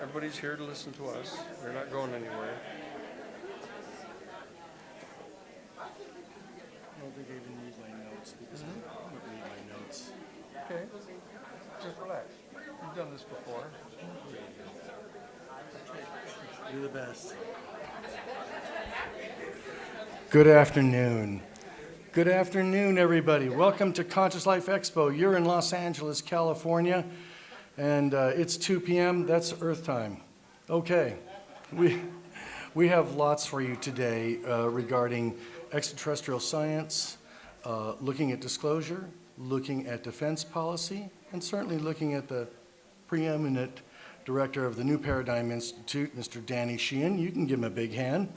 Everybody's here to listen to us. They're not going anywhere. I don't think I even need my notes because I don't read my notes. Okay. Just relax. You've done this before. You're the best. Good afternoon. Good afternoon, everybody. Welcome to Conscious Life Expo. You're in Los Angeles, California, and it's 2 p.m. That's Earth time. Okay, we have lots for you today regarding extraterrestrial science, looking at disclosure, looking at defense policy, and certainly looking at the preeminent director of the New Paradigm Institute, Mr. Danny Sheehan. You can give him a big hand.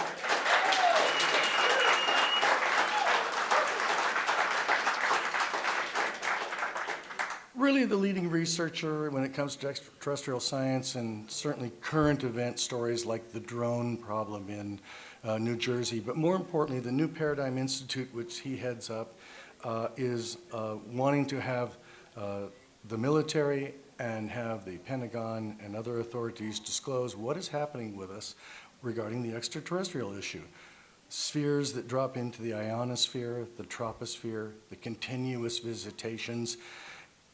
Really the leading researcher when it comes to extraterrestrial science and certainly current event stories like the drone problem in New Jersey. But more importantly, the New Paradigm Institute, which he heads up, is wanting to have the military and have the Pentagon and other authorities disclose what is happening with us regarding the extraterrestrial issue. Spheres that drop into the ionosphere, the troposphere, the continuous visitations.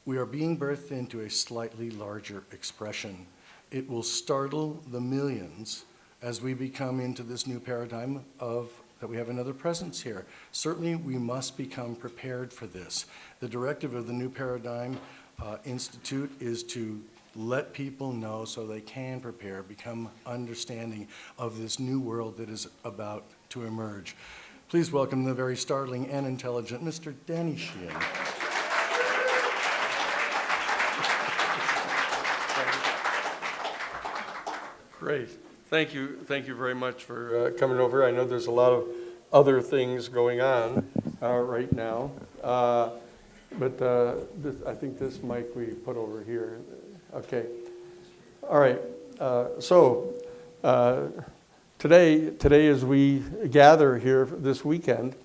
We are being birthed into a slightly larger expression. It will startle the millions as we become into this new paradigm of that we have another presence here. Certainly we must become prepared for this. The directive of the New Paradigm Institute is to let people know so they can prepare, become understanding of this new world that is about to emerge. Please welcome the very startling and intelligent Mr. Danny Sheehan. Great. Thank you very much for coming over. I know there's a lot of other things going on right now. I think this mic we put over here. Okay. All right. Today as we gather here this weekend,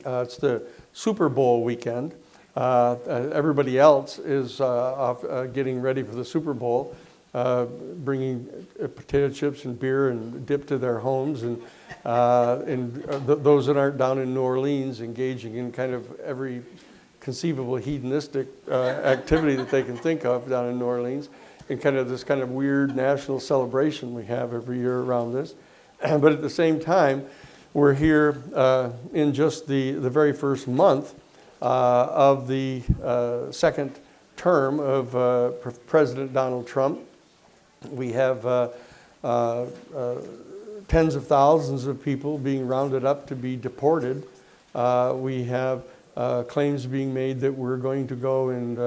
it's the Super Bowl weekend. Everybody else is off getting ready for the Super Bowl, bringing potato chips and beer and dip to their homes, and those that aren't down in New Orleans engaging in kind of every conceivable hedonistic activity that they can think of down in New Orleans, and kind of this kind of weird national celebration we have every year around this. But at the same time, we're here in just the very first month of the second term of President Donald Trump. We have tens of thousands of people being rounded up to be deported. We have claims being made that we're going to go and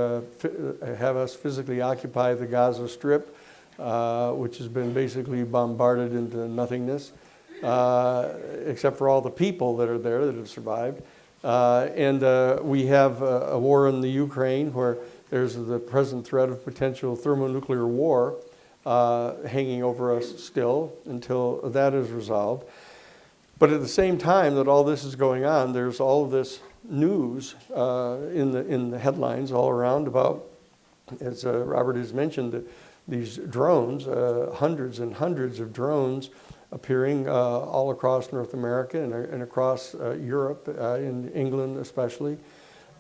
have us physically occupy the Gaza Strip, which has been basically bombarded into nothingness, except for all the people that are there that have survived. We have a war in the Ukraine where there's the present threat of potential thermonuclear war hanging over us still until that is resolved. But at the same time that all this is going on, there's all of this news in the headlines all around about, as Robert has mentioned, these drones, hundreds and hundreds of drones appearing all across North America and across Europe, in England especially.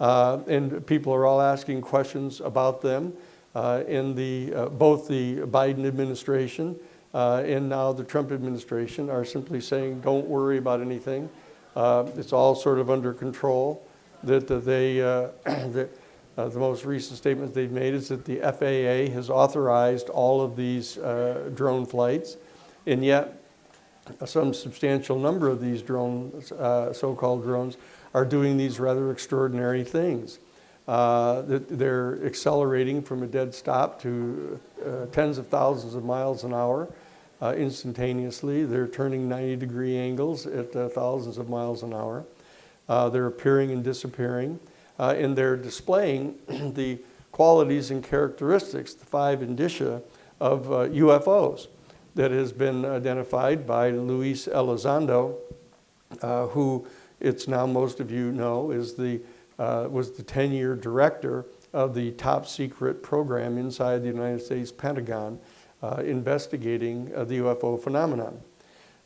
And people are all asking questions about them. In both the Biden administration and now the Trump administration are simply saying, don't worry about anything. It's all sort of under control. The most recent statement they've made is that the FAA has authorized all of these drone flights, and yet some substantial number of these drones, so-called drones, are doing these rather extraordinary things. They're accelerating from a dead stop to tens of thousands of miles an hour instantaneously. They're turning 90-degree angles at thousands of miles an hour. They're appearing and disappearing, and they're displaying the qualities and characteristics, the 5 indicia of UFOs that has been identified by Luis Elizondo, who it's now most of you know was the 10-year director of the top secret program inside the United States Pentagon investigating the UFO phenomenon.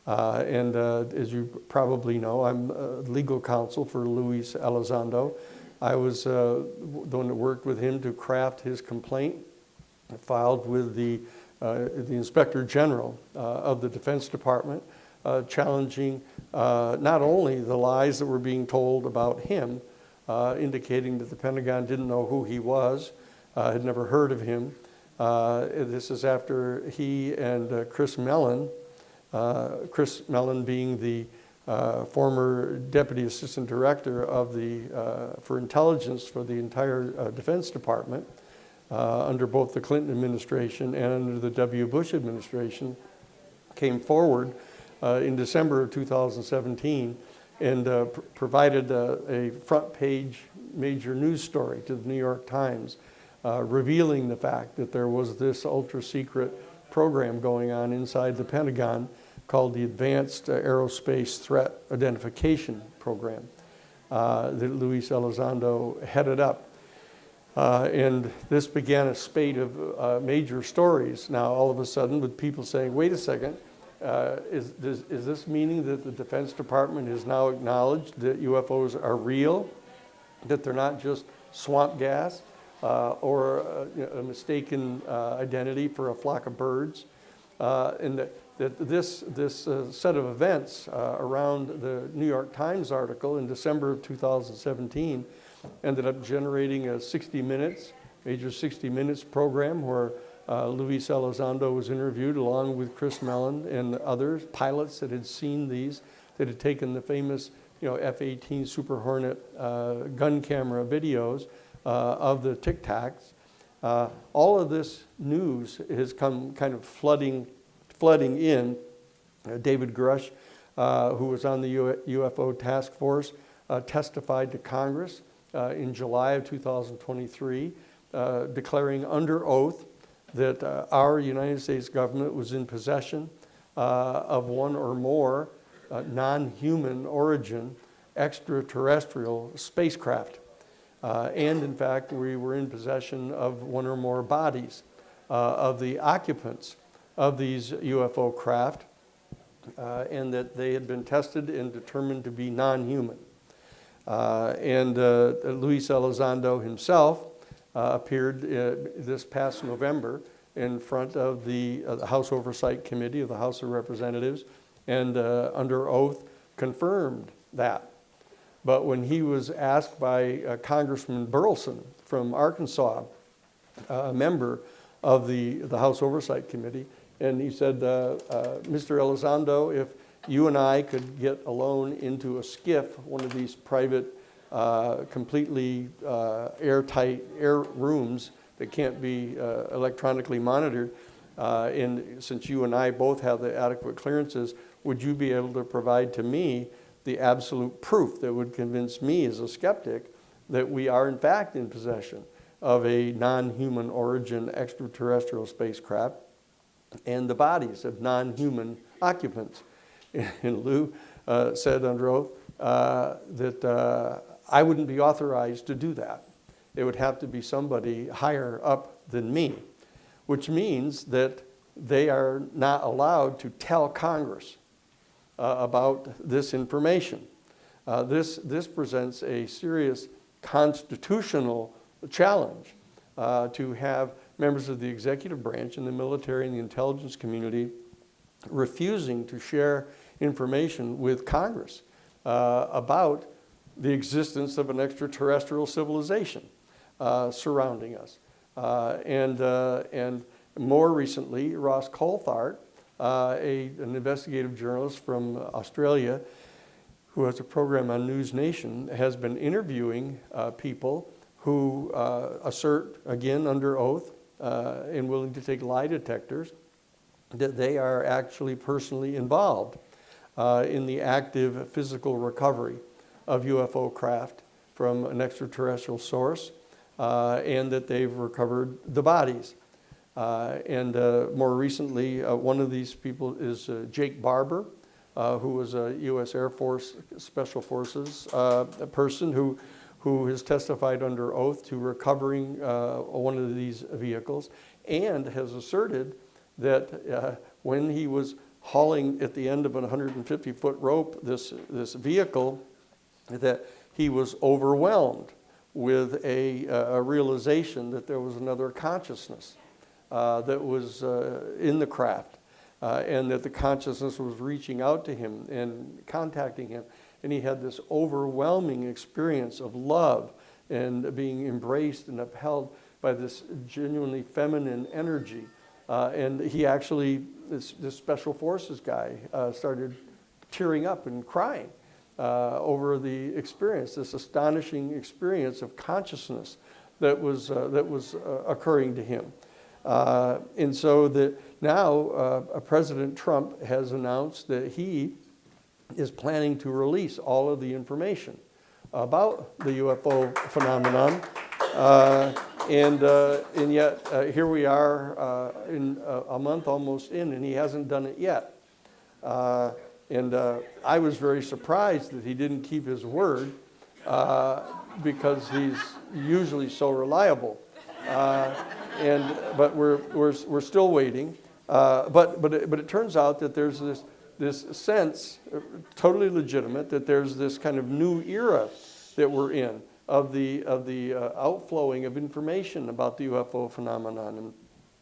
As you probably know, I'm legal counsel for Luis Elizondo. I was the one that worked with him to craft his complaint, filed with the Inspector General of the Defense Department, challenging not only the lies that were being told about him, indicating that the Pentagon didn't know who he was, had never heard of him. This is after he and Chris Mellon being the former Deputy Assistant Director of for Intelligence for the entire Defense Department, under both the Clinton administration and under the W. Bush administration, came forward in December of 2017 and provided a front page major news story to the New York Times, revealing the fact that there was this ultra secret program going on inside the Pentagon called the Advanced Aerospace Threat Identification Program that Luis Elizondo headed up. And this began a spate of major stories. Now, all of a sudden, with people saying, wait a second, is this meaning that the Defense Department has now acknowledged that UFOs are real, that they're not just swamp gas or a mistaken identity for a flock of birds? And that this set of events around the New York Times article in December of 2017 ended up generating a 60 Minutes, major 60 Minutes program where Luis Elizondo was interviewed along with Chris Mellon and others, pilots that had seen these, that had taken the famous F-18 Super Hornet gun camera videos of the Tic Tacs. All of this news has come kind of flooding in. David Grush, who was on the UFO task force, testified to Congress in July of 2023, declaring under oath that our United States government was in possession of one or more non-human origin extraterrestrial spacecraft. And in fact, we were in possession of one or more bodies of the occupants of these UFO craft, and that they had been tested and determined to be non-human. Luis Elizondo himself appeared this past November in front of the House Oversight Committee of the House of Representatives and under oath confirmed that. But when he was asked by Congressman Burleson from Arkansas, a member of the House Oversight Committee, and he said, Mr. Elizondo, if you and I could get alone into a skiff, one of these private, completely airtight air rooms that can't be electronically monitored, and since you and I both have the adequate clearances, would you be able to provide to me the absolute proof that would convince me as a skeptic that we are in fact in possession of a non-human origin extraterrestrial spacecraft and the bodies of non-human occupants? And Lou said under oath that I wouldn't be authorized to do that. It would have to be somebody higher up than me, which means that they are not allowed to tell Congress about this information. This presents a serious constitutional challenge to have members of the executive branch and the military and the intelligence community refusing to share information with Congress about the existence of an extraterrestrial civilization surrounding us. And more recently, Ross Coulthart, an investigative journalist from Australia who has a program on News Nation, has been interviewing people who assert, again under oath, and willing to take lie detectors, that they are actually personally involved in the active physical recovery of UFO craft from an extraterrestrial source, and that they've recovered the bodies. More recently, one of these people is Jake Barber, who was a U.S. Air Force Special Forces person who has testified under oath to recovering one of these vehicles and has asserted that when he was hauling at the end of a 150-foot rope this vehicle, that he was overwhelmed with a realization that there was another consciousness that was in the craft, and that the consciousness was reaching out to him and contacting him. And he had this overwhelming experience of love and being embraced and upheld by this genuinely feminine energy. And he actually, this special forces guy, started tearing up and crying over the experience, this astonishing experience of consciousness that was occurring to him. And so now President Trump has announced that he is planning to release all of the information about the UFO phenomenon. And yet here we are in a month almost in, and he hasn't done it yet. And I was very surprised that he didn't keep his word because he's usually so reliable. But we're still waiting. But it turns out that there's this sense, totally legitimate, that there's this kind of new era that we're in of the outflowing of information about the UFO phenomenon, and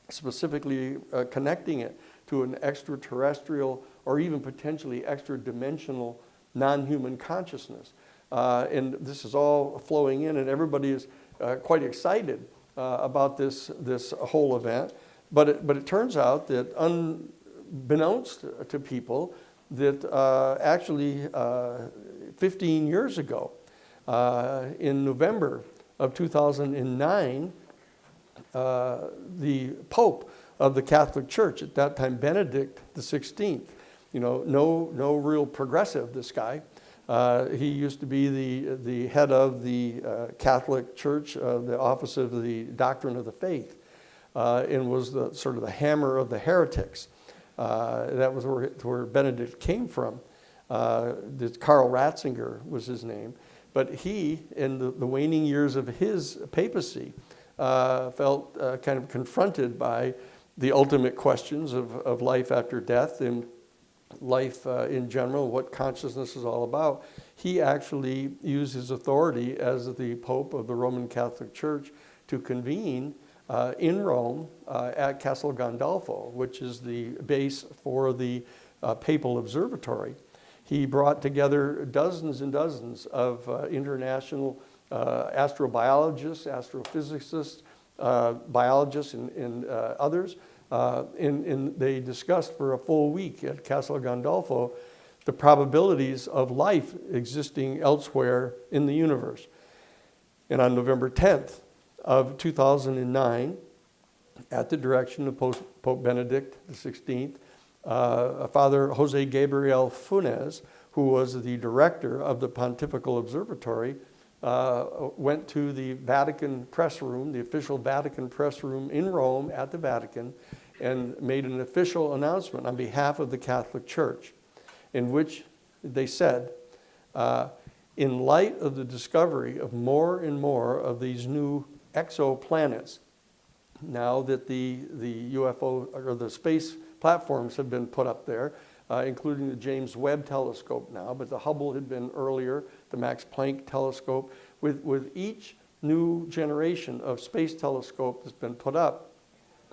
specifically connecting it to an extraterrestrial or even potentially extra-dimensional non-human consciousness. And this is all flowing in, and everybody is quite excited about this whole event. But it turns out that unbeknownst to people, that actually 15 years ago, in November of 2009, the Pope of the Catholic Church, at that time Benedict XVI, no real progressive, this guy. He used to be the head of the Catholic Church, the office of the doctrine of the faith, and was sort of the hammer of the heretics. That was where Benedict came from. Karl Ratzinger was his name. But he, in the waning years of his papacy, felt kind of confronted by the ultimate questions of life after death and life in general, what consciousness is all about. He actually used his authority as the Pope of the Roman Catholic Church to convene in Rome at Castel Gandolfo, which is the base for the Papal Observatory. He brought together dozens and dozens of international astrobiologists, astrophysicists, biologists, and others. And they discussed for a full week at Castel Gandolfo the probabilities of life existing elsewhere in the universe. And on November 10th of 2009, at the direction of Pope Benedict XVI, Father Jose Gabriel Funes, who was the director of the Pontifical Observatory, went to the Vatican press room, the official Vatican press room in Rome at the Vatican, and made an official announcement on behalf of the Catholic Church, in which they said, in light of the discovery of more and more of these new exoplanets, now that the UFO or the space platforms have been put up there, including the James Webb Telescope now, but the Hubble had been earlier, the Max Planck Telescope. With each new generation of space telescope that's been put up,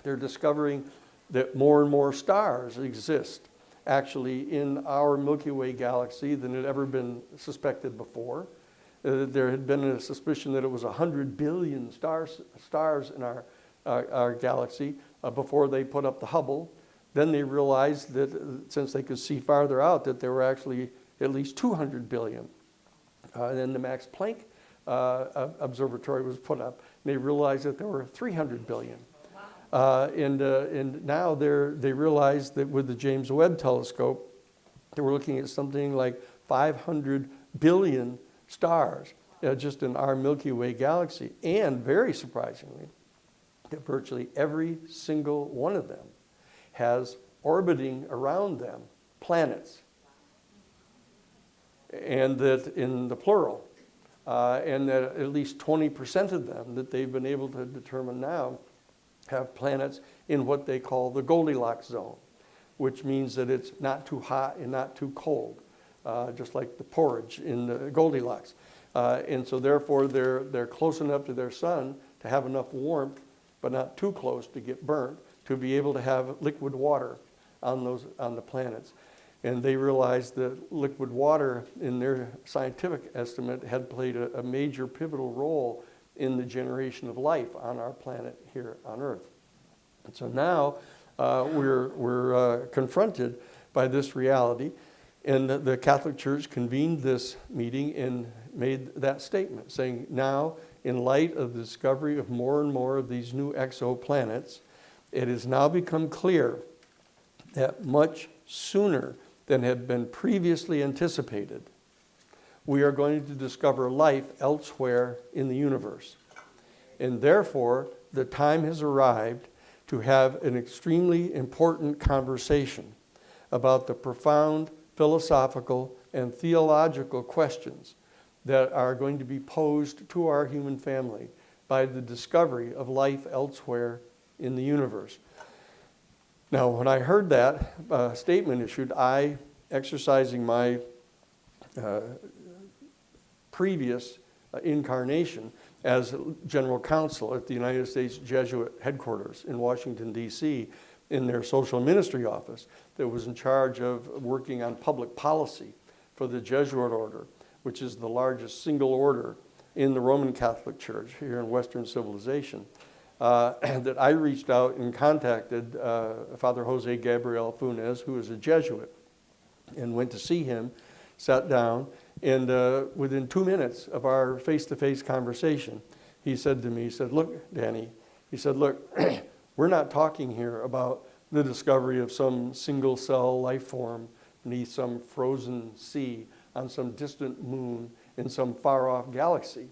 they're discovering that more and more stars exist actually in our Milky Way galaxy than had ever been suspected before. There had been a suspicion that it was 100 billion stars in our galaxy before they put up the Hubble. Then they realized that since they could see farther out, that there were actually at least 200 billion. And then the Max Planck Observatory was put up, and they realized that there were 300 billion. And now they realized that with the James Webb Telescope, they were looking at something like 500 billion stars just in our Milky Way galaxy. And very surprisingly, that virtually every single one of them has orbiting around them planets, and that in the plural, and that at least 20% of them that they've been able to determine now have planets in what they call the Goldilocks zone, which means that it's not too hot and not too cold, just like the porridge in the Goldilocks. And so therefore they're close enough to their sun to have enough warmth, but not too close to get burnt, to be able to have liquid water on the planets. And they realized that liquid water, in their scientific estimate, had played a major pivotal role in the generation of life on our planet here on Earth. And so now we're confronted by this reality, and the Catholic Church convened this meeting and made that statement, saying now, in light of the discovery of more and more of these new exoplanets, it has now become clear that much sooner than had been previously anticipated, we are going to discover life elsewhere in the universe. And therefore, the time has arrived to have an extremely important conversation about the profound philosophical and theological questions that are going to be posed to our human family by the discovery of life elsewhere in the universe. Now, when I heard that statement issued, I, exercising my previous incarnation as general counsel at the United States Jesuit headquarters in Washington, D.C., in their social ministry office that was in charge of working on public policy for the Jesuit order, which is the largest single order in the Roman Catholic Church here in Western civilization, that I reached out and contacted Father Jose Gabriel Funes, who is a Jesuit, and went to see him, sat down, and within 2 minutes of our face-to-face conversation, he said to me, he said, "Look, Danny," he said, "look, we're not talking here about the discovery of some single-cell life form beneath some frozen sea on some distant moon in some far-off galaxy."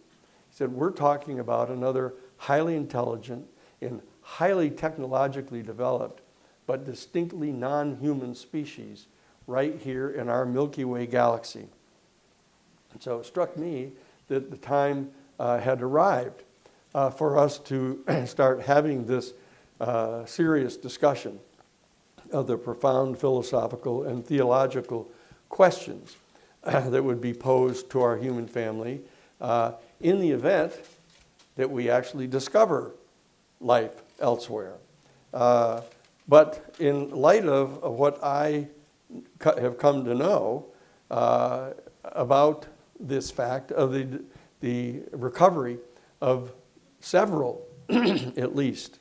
He said, "We're talking about another highly intelligent and highly technologically developed, but distinctly non-human species right here in our Milky Way galaxy." And so it struck me that the time had arrived for us to start having this serious discussion of the profound philosophical and theological questions that would be posed to our human family in the event that we actually discover life elsewhere. But in light of what I have come to know about this fact of the recovery of several, at least,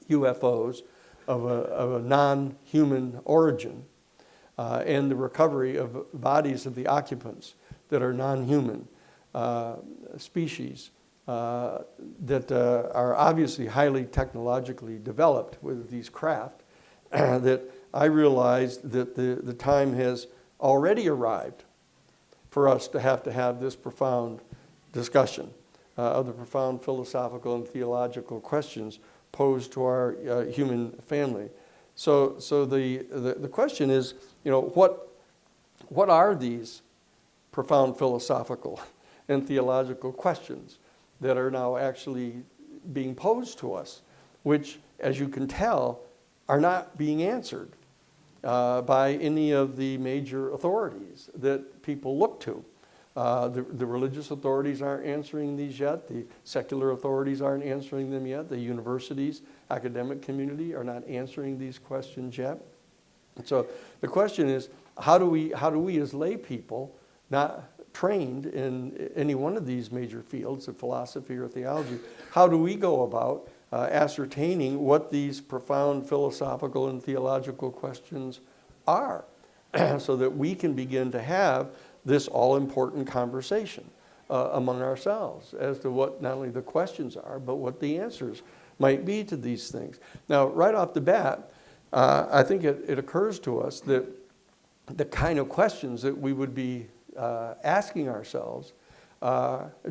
UFOs of a non-human origin, and the recovery of bodies of the occupants that are non-human species that are obviously highly technologically developed with these craft, that I realized that the time has already arrived for us to have this profound discussion of the profound philosophical and theological questions posed to our human family. So the question is, what are these profound philosophical and theological questions that are now actually being posed to us, which, as you can tell, are not being answered by any of the major authorities that people look to. The religious authorities aren't answering these yet. The secular authorities aren't answering them yet. The universities, academic community are not answering these questions yet. And so the question is, how do we as lay people, not trained in any one of these major fields of philosophy or theology, how do we go about ascertaining what these profound philosophical and theological questions are so that we can begin to have this all-important conversation among ourselves as to what not only the questions are, but what the answers might be to these things. Now, right off the bat, I think it occurs to us that the kind of questions that we would be asking ourselves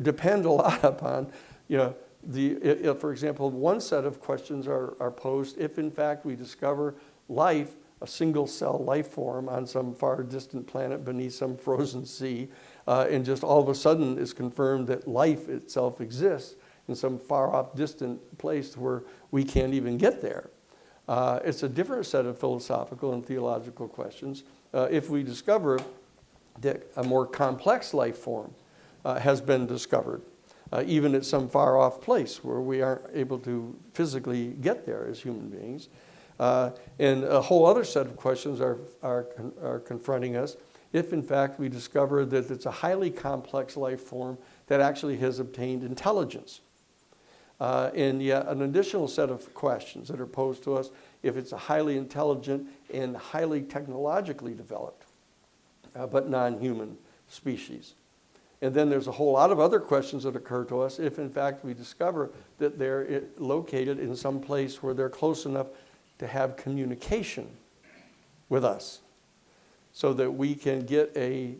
depend a lot upon, for example, one set of questions are posed if in fact we discover life, a single cell life form on some far distant planet beneath some frozen sea, and just all of a sudden is confirmed that life itself exists in some far off distant place where we can't even get there. It's a different set of philosophical and theological questions. If we discover that a more complex life form has been discovered, even at some far off place where we aren't able to physically get there as human beings. And a whole other set of questions are confronting us if in fact we discover that it's a highly complex life form that actually has obtained intelligence. And yet an additional set of questions that are posed to us if it's a highly intelligent and highly technologically developed, but non-human species. And then there's a whole lot of other questions that occur to us if in fact we discover that they're located in some place where they're close enough to have communication with us so that we can get a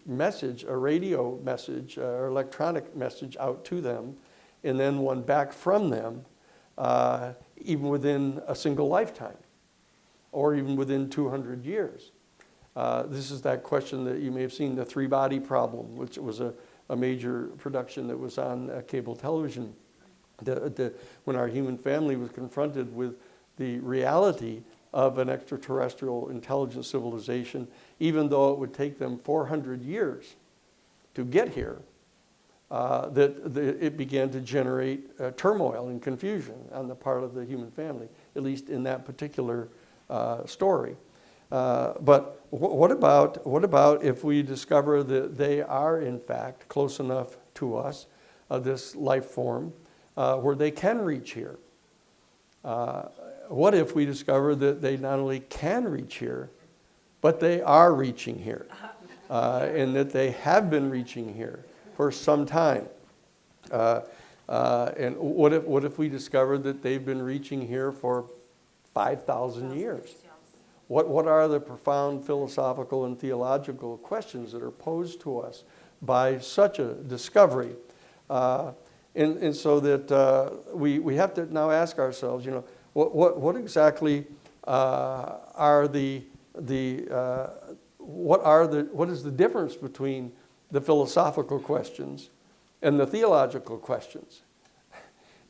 message, a radio message, or electronic message out to them, and then one back from them, even within a single lifetime, or even within 200 years. This is that question that you may have seen, the three-body problem, which was a major production that was on cable television. When our human family was confronted with the reality of an extraterrestrial intelligent civilization, even though it would take them 400 years to get here, it began to generate turmoil and confusion on the part of the human family, at least in that particular story. But what about if we discover that they are in fact close enough to us, this life form, where they can reach here? What if we discover that they not only can reach here, but they are reaching here, and that they have been reaching here for some time? And what if we discover that they've been reaching here for 5,000 years? What are the profound philosophical and theological questions that are posed to us by such a discovery? And so that we have to now ask ourselves, what exactly what is the difference between the philosophical questions and the theological questions?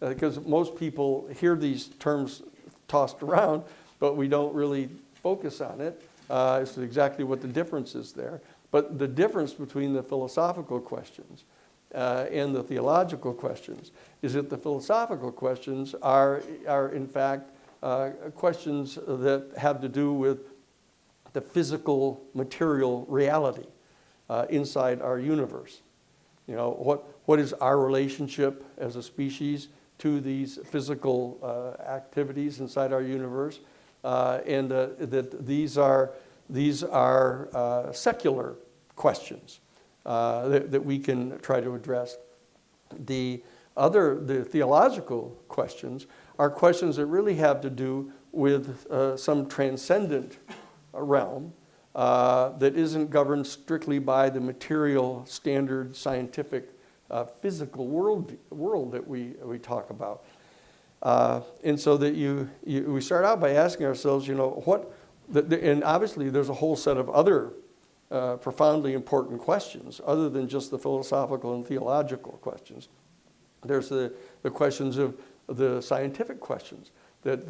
Because most people hear these terms tossed around, but we don't really focus on it as to exactly what the difference is there. But the difference between the philosophical questions and the theological questions is that the philosophical questions are in fact questions that have to do with the physical material reality inside our universe. What is our relationship as a species to these physical activities inside our universe, and that these are secular questions that we can try to address. The theological questions are questions that really have to do with some transcendent realm that isn't governed strictly by the material, standard, scientific, physical world that we talk about. And so that we start out by asking ourselves, and obviously there's a whole set of other profoundly important questions other than just the philosophical and theological questions. There's the questions of the scientific questions. What's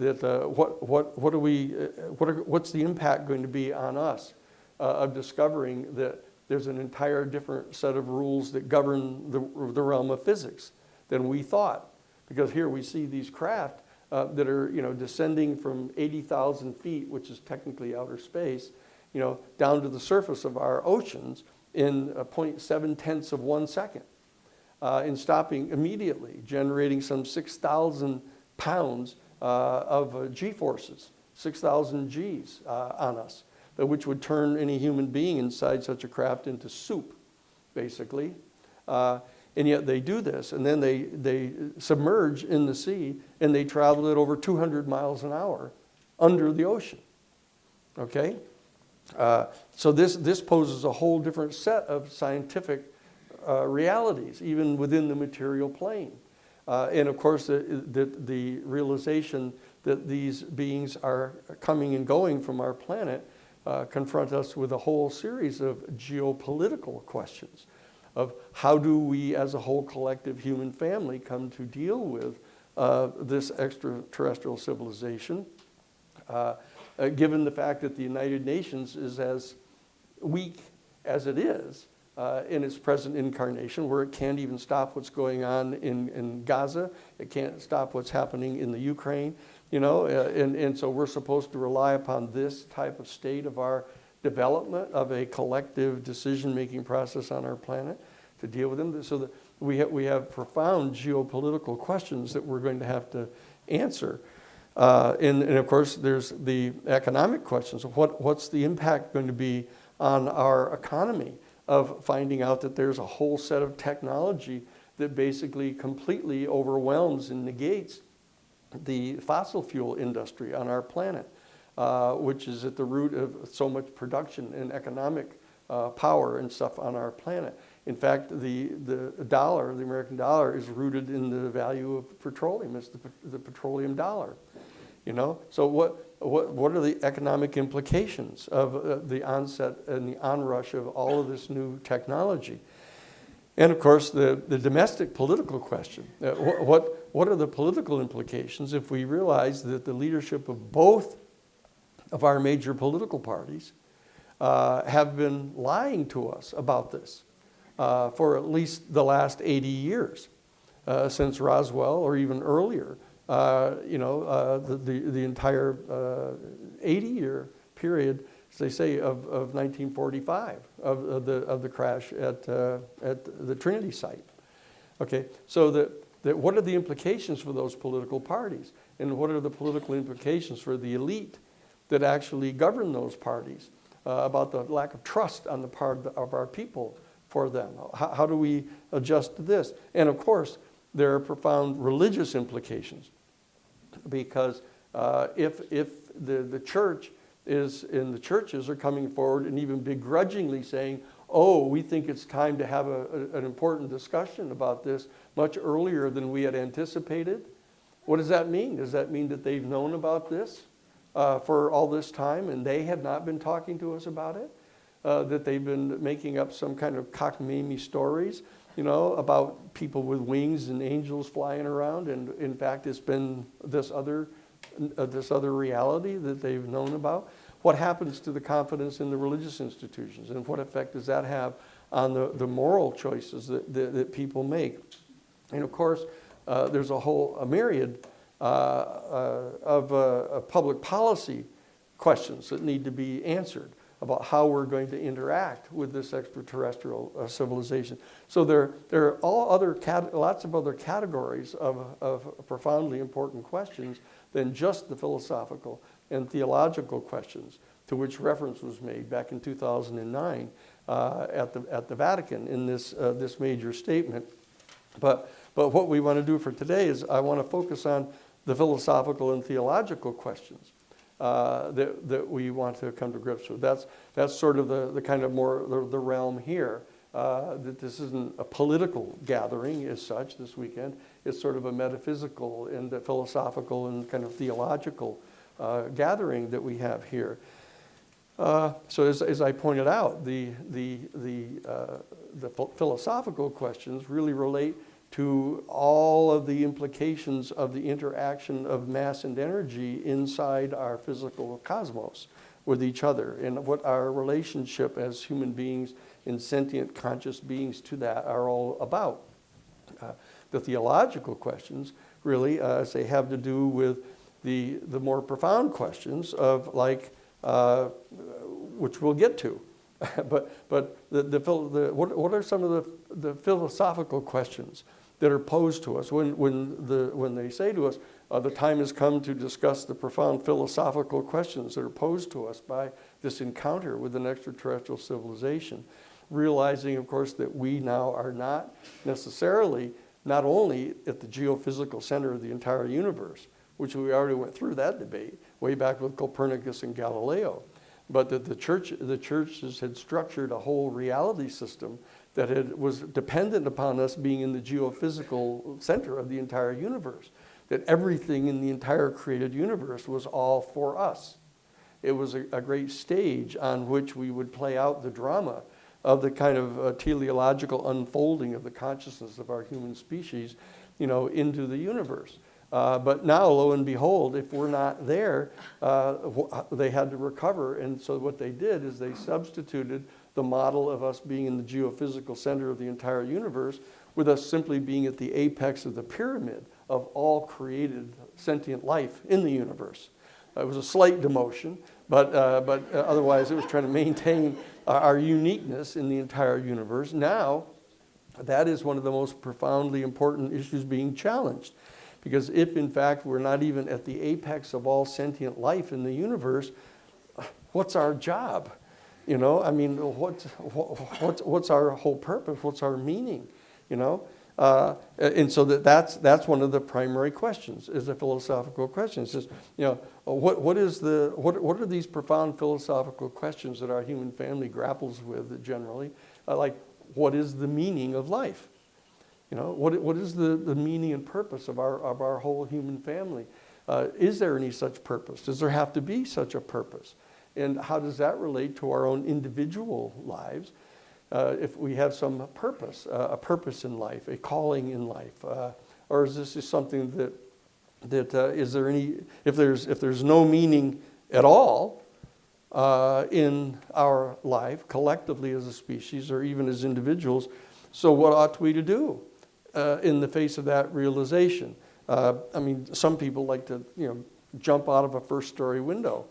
the impact going to be on us of discovering that there's an entire different set of rules that govern the realm of physics than we thought? Because here we see these craft that are descending from 80,000 feet, which is technically outer space, down to the surface of our oceans in 0.7 of 1 second, and stopping immediately, generating some 6,000 pounds of G-forces, 6,000 Gs on us, which would turn any human being inside such a craft into soup, basically. And yet they do this, and then they submerge in the sea, and they travel at over 200 miles an hour under the ocean. Okay? So this poses a whole different set of scientific realities, even within the material plane. And of course, the realization that these beings are coming and going from our planet confront us with a whole series of geopolitical questions. of how do we as a whole collective human family come to deal with this extraterrestrial civilization, given the fact that the United Nations is as weak as it is in its present incarnation, where it can't even stop what's going on in Gaza, it can't stop what's happening in the Ukraine, and so we're supposed to rely upon this type of state of our development of a collective decision-making process on our planet to deal with them. So that we have profound geopolitical questions that we're going to have to answer. And of course, there's the economic questions of what's the impact going to be on our economy of finding out that there's a whole set of technology that basically completely overwhelms and negates the fossil fuel industry on our planet, which is at the root of so much production and economic power and stuff on our planet. In fact, the dollar, the American dollar, is rooted in the value of petroleum. It's the petroleum dollar. So what are the economic implications of the onset and the onrush of all of this new technology? And of course, the domestic political question. What are the political implications if we realize that the leadership of both of our major political parties have been lying to us about this for at least the last 80 years, since Roswell or even earlier. The entire 80-year period, as they say, of 1945, of the crash at the Trinity site. Okay, so what are the implications for those political parties, and what are the political implications for the elite that actually govern those parties about the lack of trust on the part of our people for them? How do we adjust to this? And of course, there are profound religious implications, because if the church is, and the churches are coming forward and even begrudgingly saying, oh, we think it's time to have an important discussion about this much earlier than we had anticipated. What does that mean? Does that mean that they've known about this for all this time and they had not been talking to us about it? That they've been making up some kind of cockamamie stories, about people with wings and angels flying around, and in fact it's been this other reality that they've known about? What happens to the confidence in the religious institutions, and what effect does that have on the moral choices that people make? And of course, there's a myriad of public policy questions that need to be answered about how we're going to interact with this extraterrestrial civilization. So there are lots of other categories of profoundly important questions than just the philosophical and theological questions to which reference was made back in 2009 at the Vatican in this major statement. But what we want to do for today is I want to focus on the philosophical and theological questions that we want to come to grips with. That's sort of the kind of more the realm here. That this isn't a political gathering as such this weekend. It's sort of a metaphysical and the philosophical and kind of theological gathering that we have here. So as I pointed out, the philosophical questions really relate to all of the implications of the interaction of mass and energy inside our physical cosmos with each other, and what our relationship as human beings and sentient conscious beings to that are all about. The theological questions really say have to do with the more profound questions of which we'll get to. But what are some of the philosophical questions that are posed to us when they say to us, the time has come to discuss the profound philosophical questions that are posed to us by this encounter with an extraterrestrial civilization, realizing, of course, that we now are not necessarily not only at the geophysical center of the entire universe, which we already went through that debate way back with Copernicus and Galileo, but that the churches had structured a whole reality system that was dependent upon us being in the geophysical center of the entire universe, that everything in the entire created universe was all for us. It was a great stage on which we would play out the drama of the kind of teleological unfolding of the consciousness of our human species, into the universe. But now, lo and behold, if we're not there, they had to recover. And so what they did is they substituted the model of us being in the geophysical center of the entire universe with us simply being at the apex of the pyramid of all created sentient life in the universe. It was a slight demotion, but otherwise it was trying to maintain our uniqueness in the entire universe. Now, that is one of the most profoundly important issues being challenged. Because if, in fact, we're not even at the apex of all sentient life in the universe, what's our job? I mean, what's our whole purpose? What's our meaning? And so that's one of the primary questions, is a philosophical question. It says, what are these profound philosophical questions that our human family grapples with generally? Like, what is the meaning of life? What is the meaning and purpose of our whole human family? Is there any such purpose? Does there have to be such a purpose? And how does that relate to our own individual lives? If we have some purpose, a purpose in life, a calling in life, or is this just something that is there any? If there's no meaning at all in our life, collectively as a species or even as individuals, so what ought we to do in the face of that realization? I mean, some people like to jump out of a first-story window,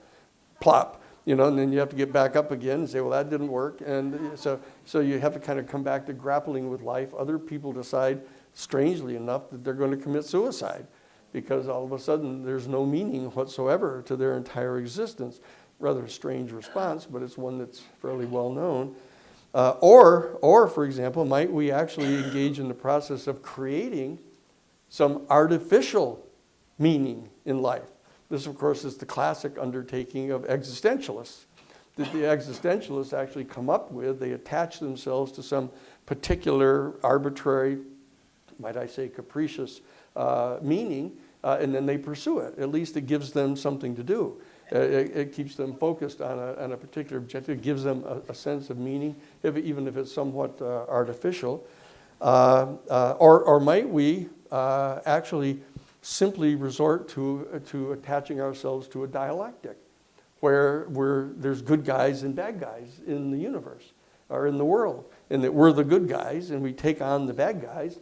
plop. And then you have to get back up again and say, well, that didn't work. And so you have to kind of come back to grappling with life. Other people decide, strangely enough, that they're going to commit suicide because all of a sudden there's no meaning whatsoever to their entire existence. Rather a strange response, but it's one that's fairly well known. Or, for example, might we actually engage in the process of creating some artificial meaning in life? This, of course, is the classic undertaking of existentialists, that the existentialists actually come up with. They attach themselves to some particular arbitrary, might I say capricious, meaning, and then they pursue it. At least it gives them something to do. It keeps them focused on a particular objective, gives them a sense of meaning, even if it's somewhat artificial. Or might we actually simply resort to attaching ourselves to a dialectic where there's good guys and bad guys in the universe or in the world, and that we're the good guys and we take on the bad guys,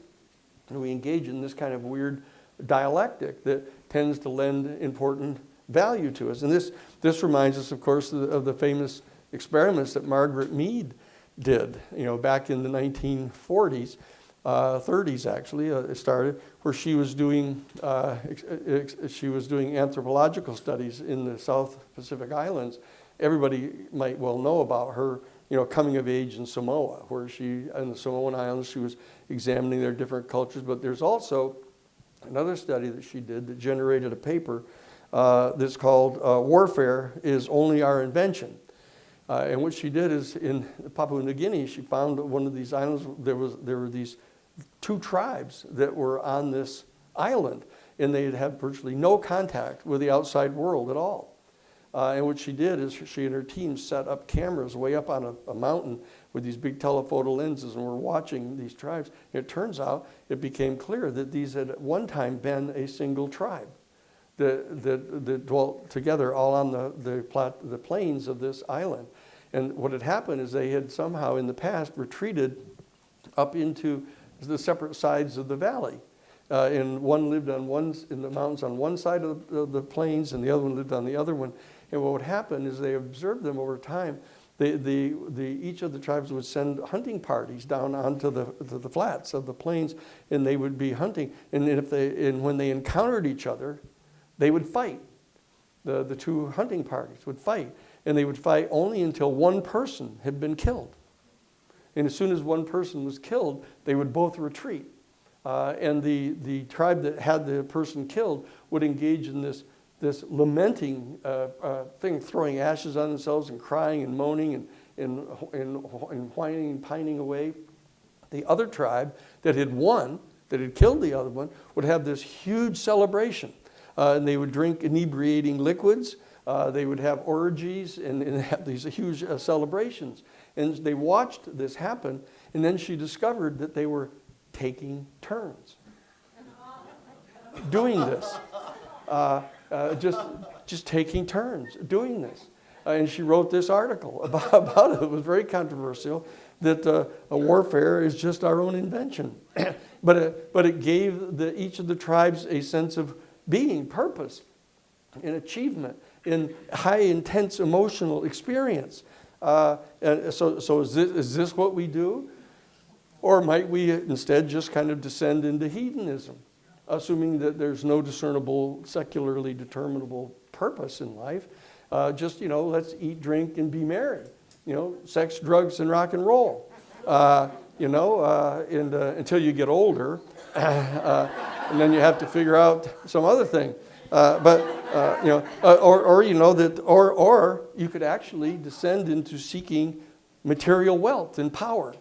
and we engage in this kind of weird dialectic that tends to lend important value to us. And this reminds us, of course, of the famous experiments that Margaret Mead did, back in the 1940s. 30s actually, it started, where she was doing anthropological studies in the South Pacific Islands. Everybody might well know about her, coming of age in Samoa, where in the Samoan Islands, she was examining their different cultures. But there's also another study that she did that generated a paper that's called "Warfare is Only Our Invention." And what she did is, in Papua New Guinea, she found one of these islands. There were these two tribes that were on this island, and they had had virtually no contact with the outside world at all. And what she did is she and her team set up cameras way up on a mountain with these big telephoto lenses, and were watching these tribes. And it turns out it became clear that these had at one time been a single tribe that dwelt together all on the plains of this island. And what had happened is they had somehow in the past retreated up into the separate sides of the valley. And one lived in the mountains on one side of the plains, and the other one lived on the other one. And what would happen is they observed them over time. Each of the tribes would send hunting parties down onto the flats of the plains, and they would be hunting. And when they encountered each other, they would fight. The two hunting parties would fight, and they would fight only until one person had been killed. And as soon as one person was killed, they would both retreat. And the tribe that had the person killed would engage in this lamenting thing, throwing ashes on themselves and crying and moaning and whining and pining away. The other tribe that had won, that had killed the other one, would have this huge celebration. And they would drink inebriating liquids. They would have orgies and have these huge celebrations. And they watched this happen, and then she discovered that they were taking turns doing this. Just taking turns doing this. And she wrote this article about it. It was very controversial, that a warfare is just our own invention. but it gave each of the tribes a sense of being, purpose, and achievement in high, intense emotional experience. So is this what we do? Or might we instead just kind of descend into hedonism, assuming that there's no discernible, secularly determinable purpose in life? Just, let's eat, drink, and be merry. Sex, drugs, and rock and roll. Until you get older, and then you have to figure out some other thing. Or you could actually descend into seeking material wealth and power.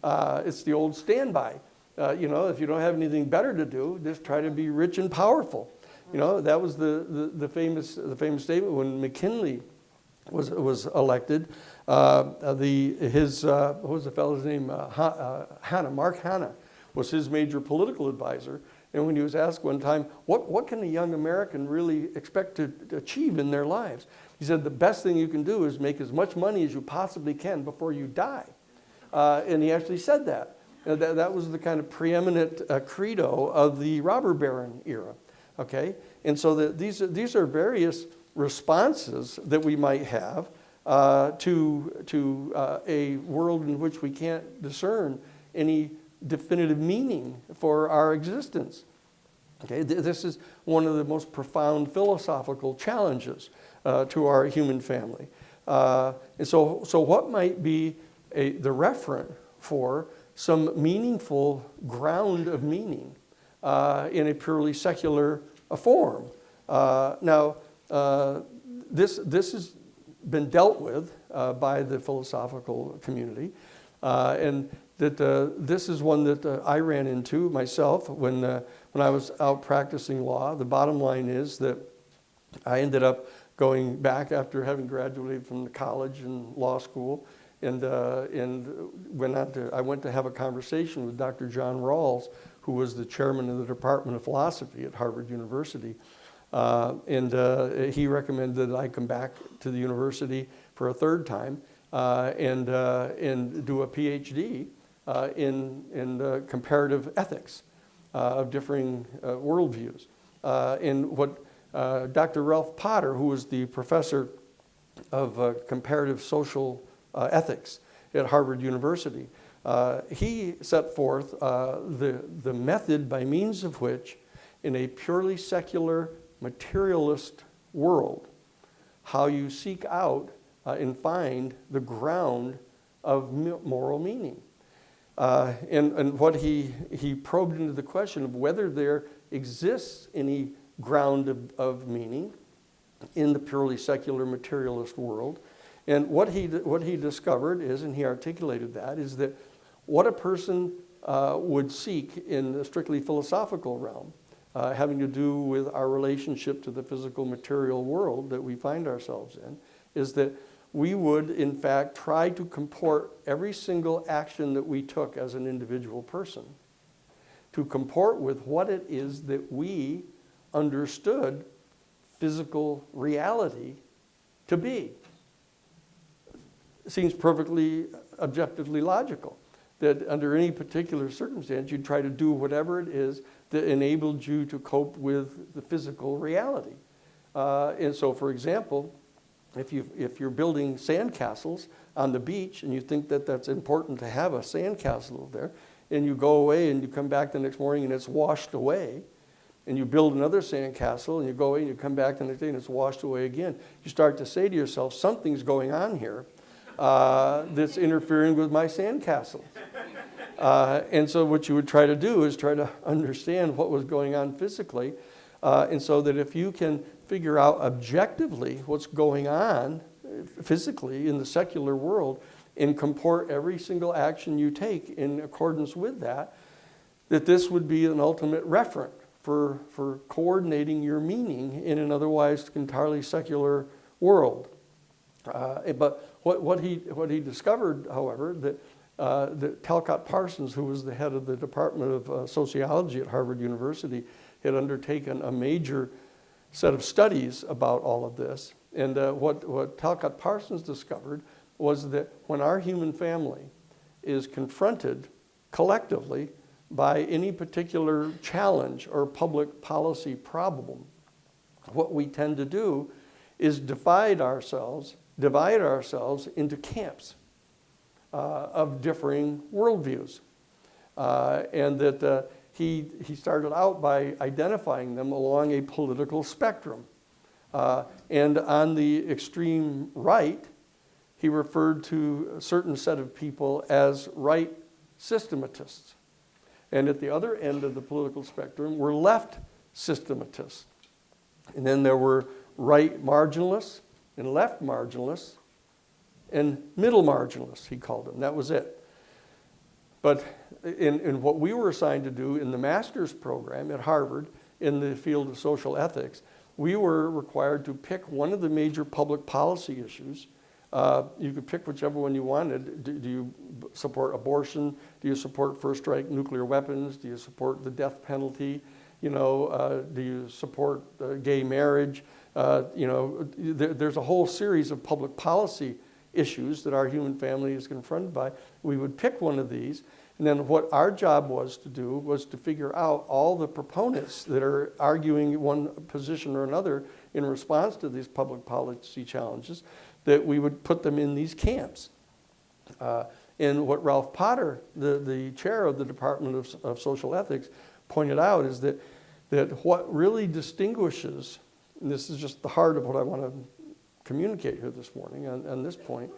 It's the old standby. If you don't have anything better to do, just try to be rich and powerful. That was the famous statement when McKinley was elected. What was the fellow's name? Mark Hanna was his major political advisor. And when he was asked one time, what can a young American really expect to achieve in their lives? He said, the best thing you can do is make as much money as you possibly can before you die. And he actually said that. That was the kind of preeminent credo of the robber baron era. Okay? And so these are various responses that we might have to a world in which we can't discern any definitive meaning for our existence. Okay? This is one of the most profound philosophical challenges to our human family. And so what might be the referent for some meaningful ground of meaning in a purely secular form? This has been dealt with by the philosophical community, and that this is one that I ran into myself when I was out practicing law. The bottom line is that I ended up going back after having graduated from the college and law school, and I went to have a conversation with Dr. John Rawls, who was the chairman of the Department of Philosophy at Harvard University. He recommended that I come back to the university for a third time and do a PhD in comparative ethics of differing worldviews. And what Dr. Ralph Potter, who was the professor of comparative social ethics at Harvard University, he set forth the method by means of which, in a purely secular, materialist world, how you seek out and find the ground of moral meaning. And what he probed into the question of whether there exists any ground of meaning in the purely secular, materialist world. And what he discovered is, and he articulated that, is that what a person would seek in the strictly philosophical realm, having to do with our relationship to the physical material world that we find ourselves in, is that we would, in fact, try to comport every single action that we took as an individual person to comport with what it is that we understood physical reality to be. It seems perfectly objectively logical that under any particular circumstance, you'd try to do whatever it is that enabled you to cope with the physical reality. And so, for example, if you're building sandcastles on the beach and you think that that's important to have a sandcastle there, and you go away and you come back the next morning and it's washed away, and you build another sandcastle and you go away and you come back the next day and it's washed away again, you start to say to yourself, something's going on here that's interfering with my sandcastle. And so what you would try to do is try to understand what was going on physically, and so that if you can figure out objectively what's going on physically in the secular world and comport every single action you take in accordance with that, that this would be an ultimate referent for coordinating your meaning in an otherwise entirely secular world. But what he discovered, however, that Talcott Parsons, who was the head of the Department of Sociology at Harvard University, had undertaken a major set of studies about all of this. And what Talcott Parsons discovered was that when our human family is confronted collectively by any particular challenge or public policy problem, what we tend to do is divide ourselves into camps of differing worldviews. And that he started out by identifying them along a political spectrum. And on the extreme right, he referred to a certain set of people as right systematists. And at the other end of the political spectrum were left systematists. And then there were right marginalists and left marginalists and middle marginalists, he called them. That was it. But in what we were assigned to do in the master's program at Harvard in the field of social ethics, we were required to pick one of the major public policy issues. You could pick whichever one you wanted. Do you support abortion? Do you support first-strike nuclear weapons? Do you support the death penalty? Do you support gay marriage? There's a whole series of public policy issues that our human family is confronted by. We would pick one of these, and then what our job was to do was to figure out all the proponents that are arguing one position or another in response to these public policy challenges, that we would put them in these camps. And what Ralph Potter, the chair of the Department of Social Ethics, pointed out is that what really distinguishes, and this is just the heart of what I want to communicate here this morning on this point,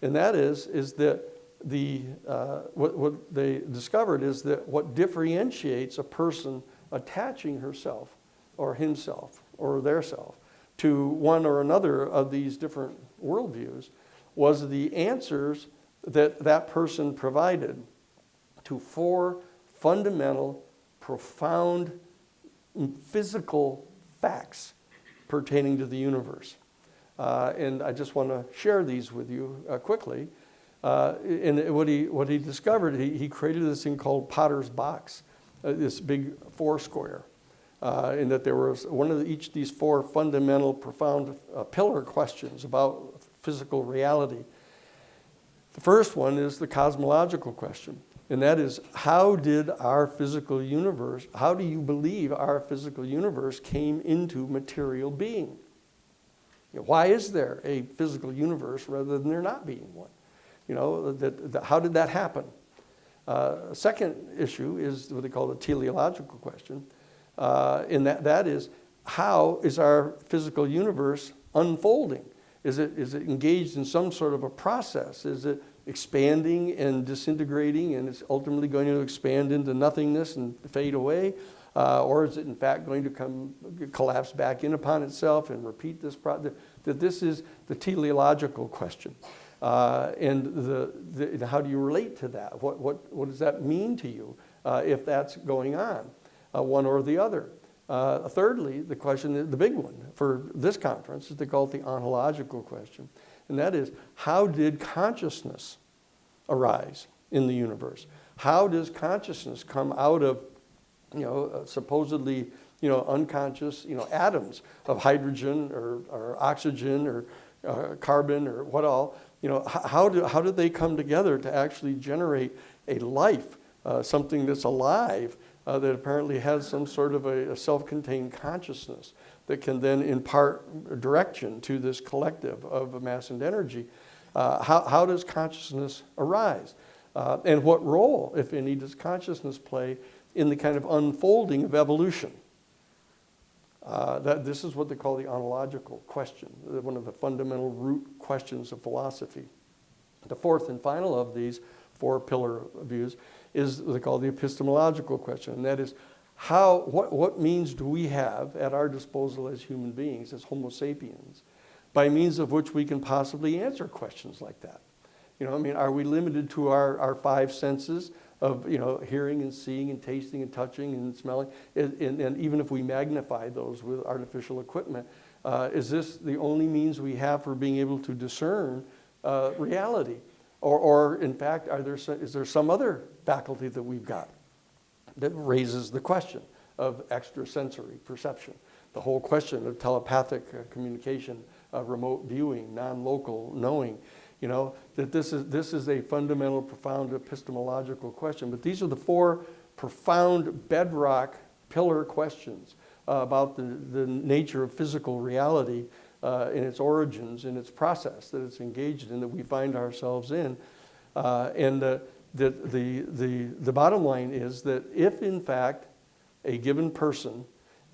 and that is that what they discovered is that what differentiates a person attaching herself or himself or theirself to one or another of these different worldviews was the answers that that person provided to four fundamental, profound, physical facts pertaining to the universe. And I just want to share these with you quickly. And what he discovered, he created this thing called Potter's box, this big four square. In that there was one of each of these four fundamental, profound pillar questions about physical reality. The first one is the cosmological question, and that is, how do you believe our physical universe came into material being? Why is there a physical universe rather than there not being one? How did that happen? Second issue is what they call the teleological question. And that is, how is our physical universe unfolding? Is it engaged in some sort of a process? Is it expanding and disintegrating and it's ultimately going to expand into nothingness and fade away? Or is it in fact going to collapse back in upon itself and repeat this process? That this is the teleological question. And how do you relate to that? What does that mean to you if that's going on? One or the other. Thirdly, the question, the big one for this conference, is they call it the ontological question. And that is, how did consciousness arise in the universe? How does consciousness come out of, supposedly, unconscious, atoms of hydrogen or oxygen or carbon or what all? How do they come together to actually generate a life, something that's alive, that apparently has some sort of a self-contained consciousness that can then impart direction to this collective of mass and energy? How does consciousness arise? And what role, if any, does consciousness play in the kind of unfolding of evolution? This is what they call the ontological question, one of the fundamental root questions of philosophy. The fourth and final of these four pillar views is what they call the epistemological question, and that is, what means do we have at our disposal as human beings, as Homo sapiens, by means of which we can possibly answer questions like that? Are we limited to our five senses? of hearing and seeing and tasting and touching and smelling, and even if we magnify those with artificial equipment, is this the only means we have for being able to discern reality? Or in fact, is there some other faculty that we've got that raises the question of extrasensory perception? The whole question of telepathic communication, remote viewing, non-local knowing, that this is a fundamental, profound epistemological question. But these are the four profound bedrock pillar questions about the nature of physical reality in its origins, in its process that it's engaged in, that we find ourselves in. And the bottom line is that if, in fact, a given person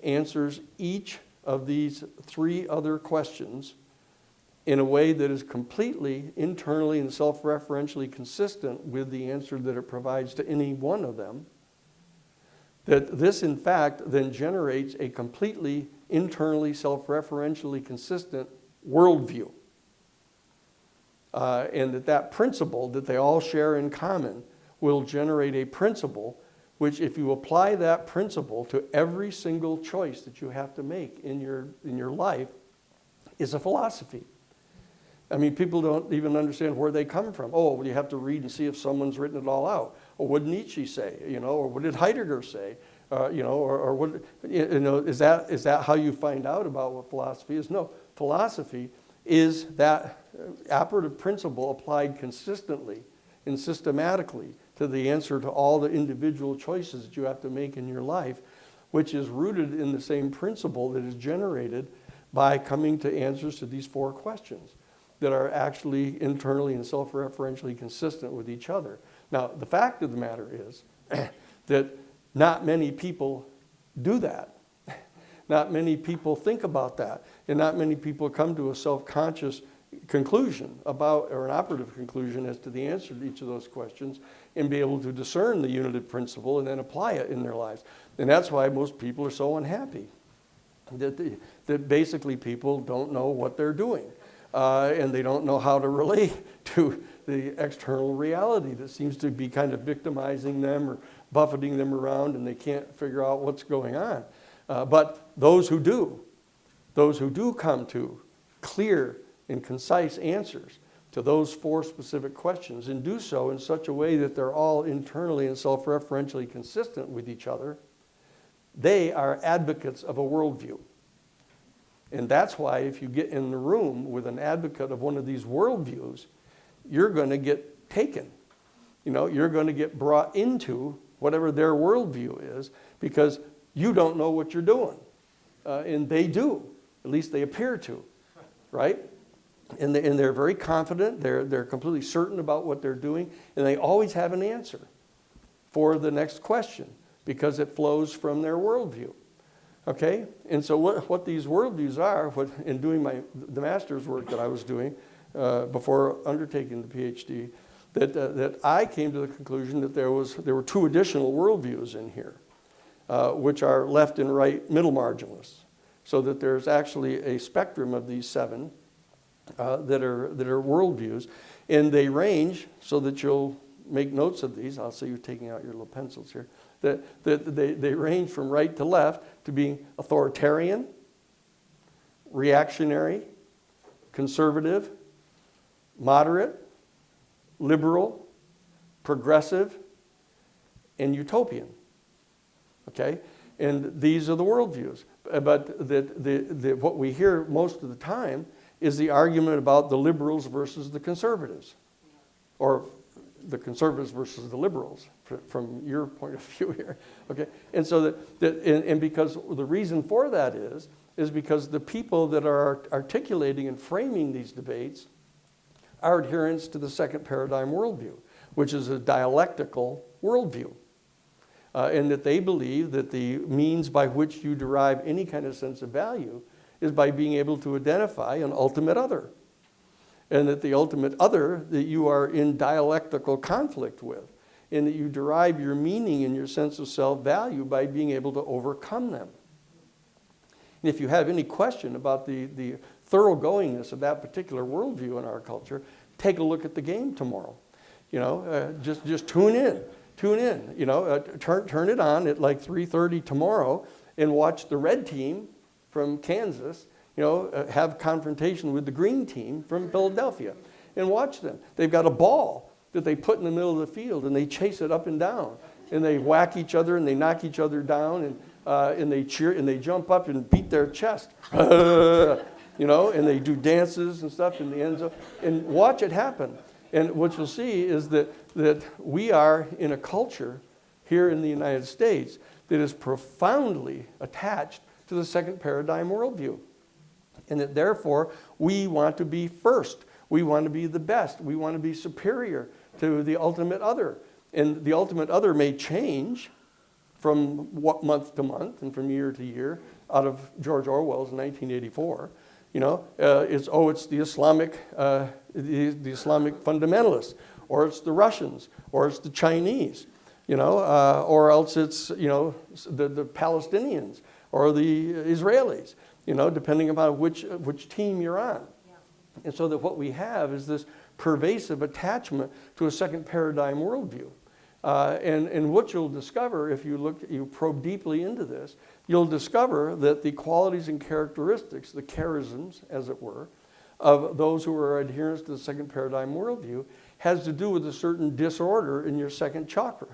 answers each of these three other questions in a way that is completely internally and self-referentially consistent with the answer that it provides to any one of them, that this, in fact, then generates a completely internally self-referentially consistent worldview. And that principle that they all share in common will generate a principle which, if you apply that principle to every single choice that you have to make in your life, is a philosophy. I mean, people don't even understand where they come from. Oh, well, you have to read and see if someone's written it all out. Or what did Nietzsche say? Or what did Heidegger say? Or what? Is that how you find out about what philosophy is? No, philosophy is that operative principle applied consistently and systematically to the answer to all the individual choices that you have to make in your life, which is rooted in the same principle that is generated by coming to answers to these four questions that are actually internally and self-referentially consistent with each other. Now, the fact of the matter is that not many people do that. Not many people think about that. And not many people come to a self-conscious conclusion about, or an operative conclusion as to the answer to each of those questions, and be able to discern the unitive principle and then apply it in their lives. And that's why most people are so unhappy. That basically people don't know what they're doing. And they don't know how to relate to the external reality that seems to be kind of victimizing them or buffeting them around, and they can't figure out what's going on. But those who do come to clear and concise answers to those four specific questions, and do so in such a way that they're all internally and self-referentially consistent with each other, they are advocates of a worldview. And that's why if you get in the room with an advocate of one of these worldviews, you're going to get taken. You're going to get brought into whatever their worldview is, because you don't know what you're doing. And they do. At least they appear to, right? And they're very confident. They're completely certain about what they're doing. And they always have an answer for the next question, because it flows from their worldview. Okay? And so what these worldviews are, in doing the master's work that I was doing before undertaking the PhD, that I came to the conclusion that there were two additional worldviews in here, which are left and right middle marginalists. So that there's actually a spectrum of these seven that are worldviews, and they range, so that you'll make notes of these. I'll see you taking out your little pencils here. That they range from right to left to being authoritarian, reactionary, conservative, moderate, liberal, progressive, and utopian. Okay? And these are the worldviews. But what we hear most of the time is the argument about the liberals versus the conservatives, or the conservatives versus the liberals, from your point of view here. Okay, and so and because the reason for that is because the people that are articulating and framing these debates are adherents to the second paradigm worldview, which is a dialectical worldview. And that they believe that the means by which you derive any kind of sense of value is by being able to identify an ultimate other. And that the ultimate other that you are in dialectical conflict with, and that you derive your meaning and your sense of self-value by being able to overcome them. And if you have any question about the thoroughgoingness of that particular worldview in our culture, take a look at the game tomorrow. Just tune in. tune in, turn it on at like 3:30 tomorrow and watch the red team from Kansas, have confrontation with the green team from Philadelphia and watch them. They've got a ball that they put in the middle of the field and they chase it up and down and they whack each other and they knock each other down and they cheer and they jump up and beat their chest, and they do dances and stuff in the end zone and watch it happen. And what you'll see is that we are in a culture here in the United States that is profoundly attached to the second paradigm worldview. And that therefore we want to be first. We want to be the best. We want to be superior to the ultimate other. And the ultimate other may change from month to month and from year to year out of George Orwell's 1984. It's the Islamic fundamentalists, or it's the Russians, or it's the Chinese, or else it's the Palestinians or the Israelis, depending upon which team you're on. Yeah. And so that what we have is this pervasive attachment to a second paradigm worldview. And what you'll discover if you probe deeply into this, you'll discover that the qualities and characteristics, the charisms, as it were, of those who are adherents to the second paradigm worldview has to do with a certain disorder in your second chakra.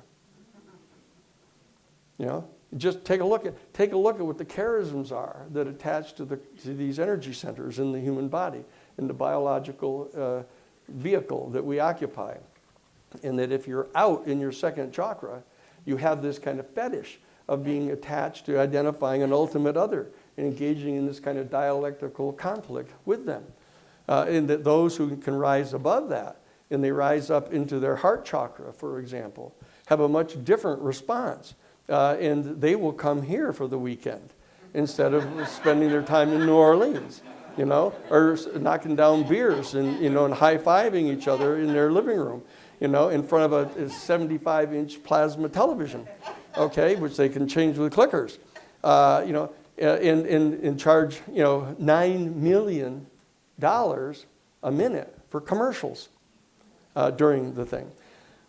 Just take a look at what the charisms are that attach to these energy centers in the human body, in the biological vehicle that we occupy. And that if you're out in your second chakra, you have this kind of fetish of being attached to identifying an ultimate other and engaging in this kind of dialectical conflict with them. And that those who can rise above that, and they rise up into their heart chakra, for example, have a much different response. And they will come here for the weekend instead of spending their time in New Orleans, or knocking down beers and, and high-fiving each other in their living room, in front of a 75-inch plasma television, which they can change with clickers, and charge, $9 million a minute for commercials during the thing.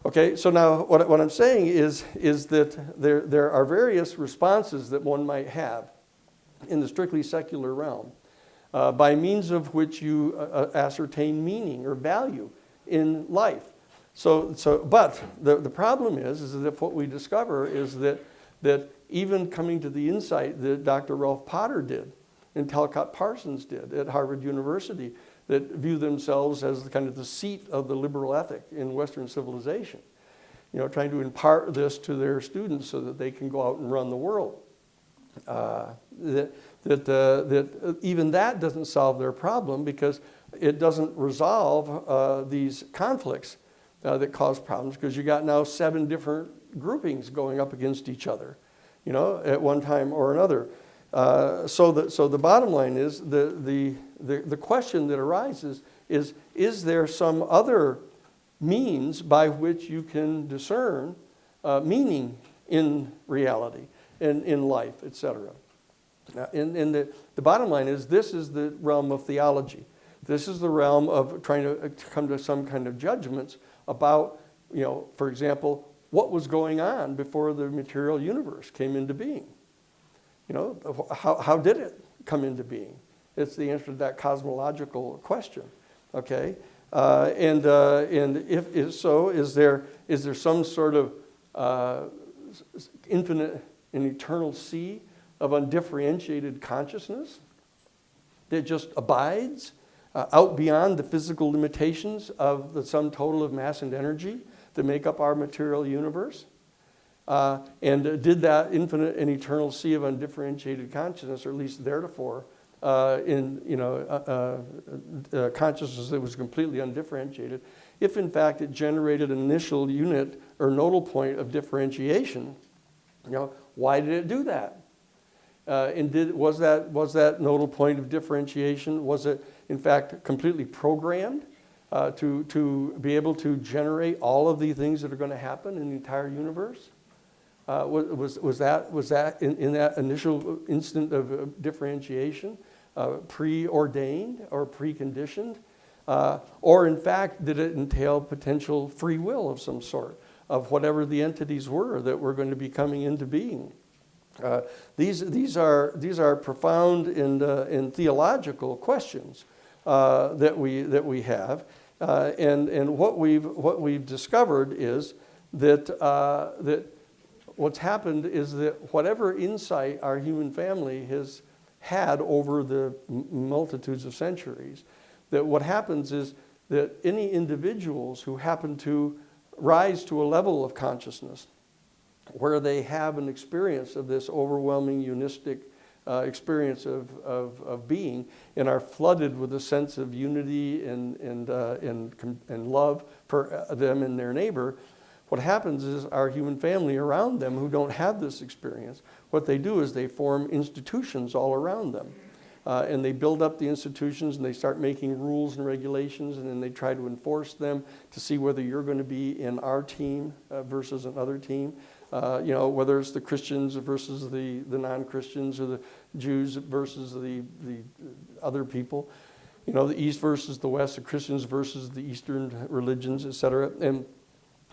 Okay, so now what I'm saying is that there are various responses that one might have in the strictly secular realm by means of which you ascertain meaning or value in life. But the problem is that if what we discover is that even coming to the insight that Dr. Ralph Potter did and Talcott Parsons did at Harvard University, that view themselves as the seat of the liberal ethic in Western civilization, trying to impart this to their students so that they can go out and run the world. That even that doesn't solve their problem because it doesn't resolve these conflicts that cause problems, because you got now 7 different groupings going up against each other, at one time or another. So the bottom line is the question that arises is there some other means by which you can discern meaning in reality, in life, etc. And the bottom line is this is the realm of theology. This is the realm of trying to come to some kind of judgments about, for example, what was going on before the material universe came into being. How did it come into being? It's the answer to that cosmological question. Okay, and if so, is there some sort of infinite and eternal sea of undifferentiated consciousness that just abides out beyond the physical limitations of the sum total of mass and energy that make up our material universe? And did that infinite and eternal sea of undifferentiated consciousness, or at least theretofore, consciousness that was completely undifferentiated, if in fact it generated an initial unit or nodal point of differentiation, why did it do that? And was that nodal point of differentiation, was it in fact completely programmed to be able to generate all of the things that are going to happen in the entire universe? Was that in that initial instant of differentiation preordained or preconditioned? Or in fact, did it entail potential free will of some sort of whatever the entities were that were going to be coming into being. These are profound and theological questions that we have, and what we've discovered is that what's happened is that whatever insight our human family has had over the multitudes of centuries, that what happens is that any individuals who happen to rise to a level of consciousness where they have an experience of this overwhelming unistic experience of being and are flooded with a sense of unity and love for them and their neighbor, what happens is our human family around them who don't have this experience, what they do is they form institutions all around them. And they build up the institutions and they start making rules and regulations, and then they try to enforce them to see whether you're going to be in our team versus another team. Whether it's the Christians versus the non-Christians, or the Jews versus the other people. The East versus the West, the Christians versus the Eastern religions, etc.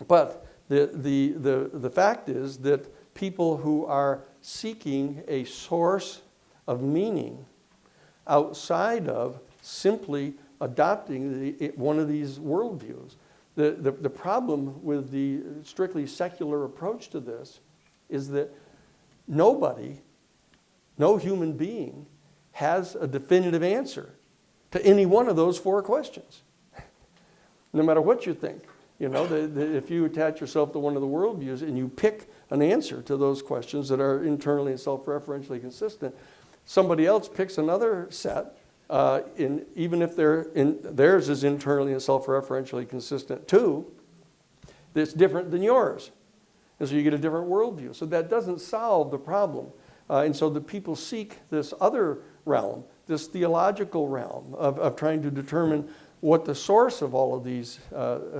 But the fact is that people who are seeking a source of meaning outside of simply adopting one of these worldviews. The problem with the strictly secular approach to this is that no human being has a definitive answer to any one of those four questions. No matter what you think. If you attach yourself to one of the worldviews and you pick an answer to those questions that are internally and self-referentially consistent, somebody else picks another set, even if theirs is internally and self-referentially consistent too, that's different than yours. And so you get a different worldview. So that doesn't solve the problem. And so the people seek this other realm, this theological realm of trying to determine what the source of all of these,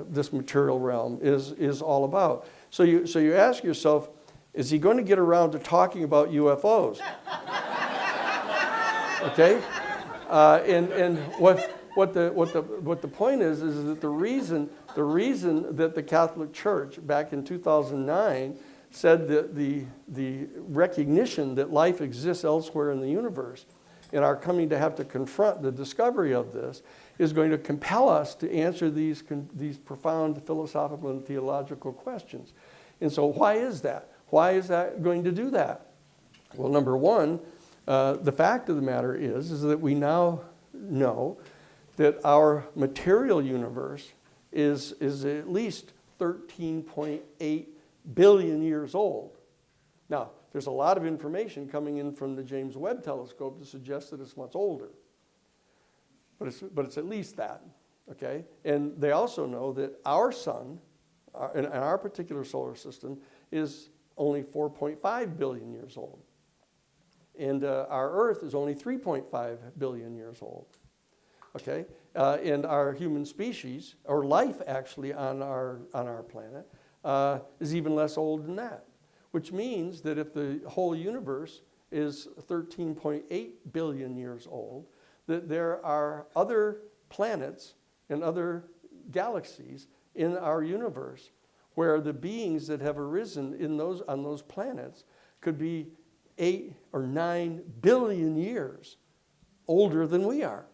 this material realm is all about. So you ask yourself, is he going to get around to talking about UFOs? Okay, and what the point is that the reason that the Catholic Church back in 2009 said that the recognition that life exists elsewhere in the universe and our coming to have to confront the discovery of this is going to compel us to answer these profound philosophical and theological questions. And so why is that? Why is that going to do that? Well, number one, the fact of the matter is that we now know that our material universe is at least 13.8 billion years old. Now, there's a lot of information coming in from the James Webb Telescope to suggest that it's much older. But it's at least that, okay? And they also know that our sun, in our particular solar system, is only 4.5 billion years old. And our Earth is only 3.5 billion years old, okay? And our human species, or life actually on our planet, is even less old than that. Which means that if the whole universe is 13.8 billion years old, that there are other planets and other galaxies in our universe where the beings that have arisen on those planets could be 8 or 9 billion years older than we are.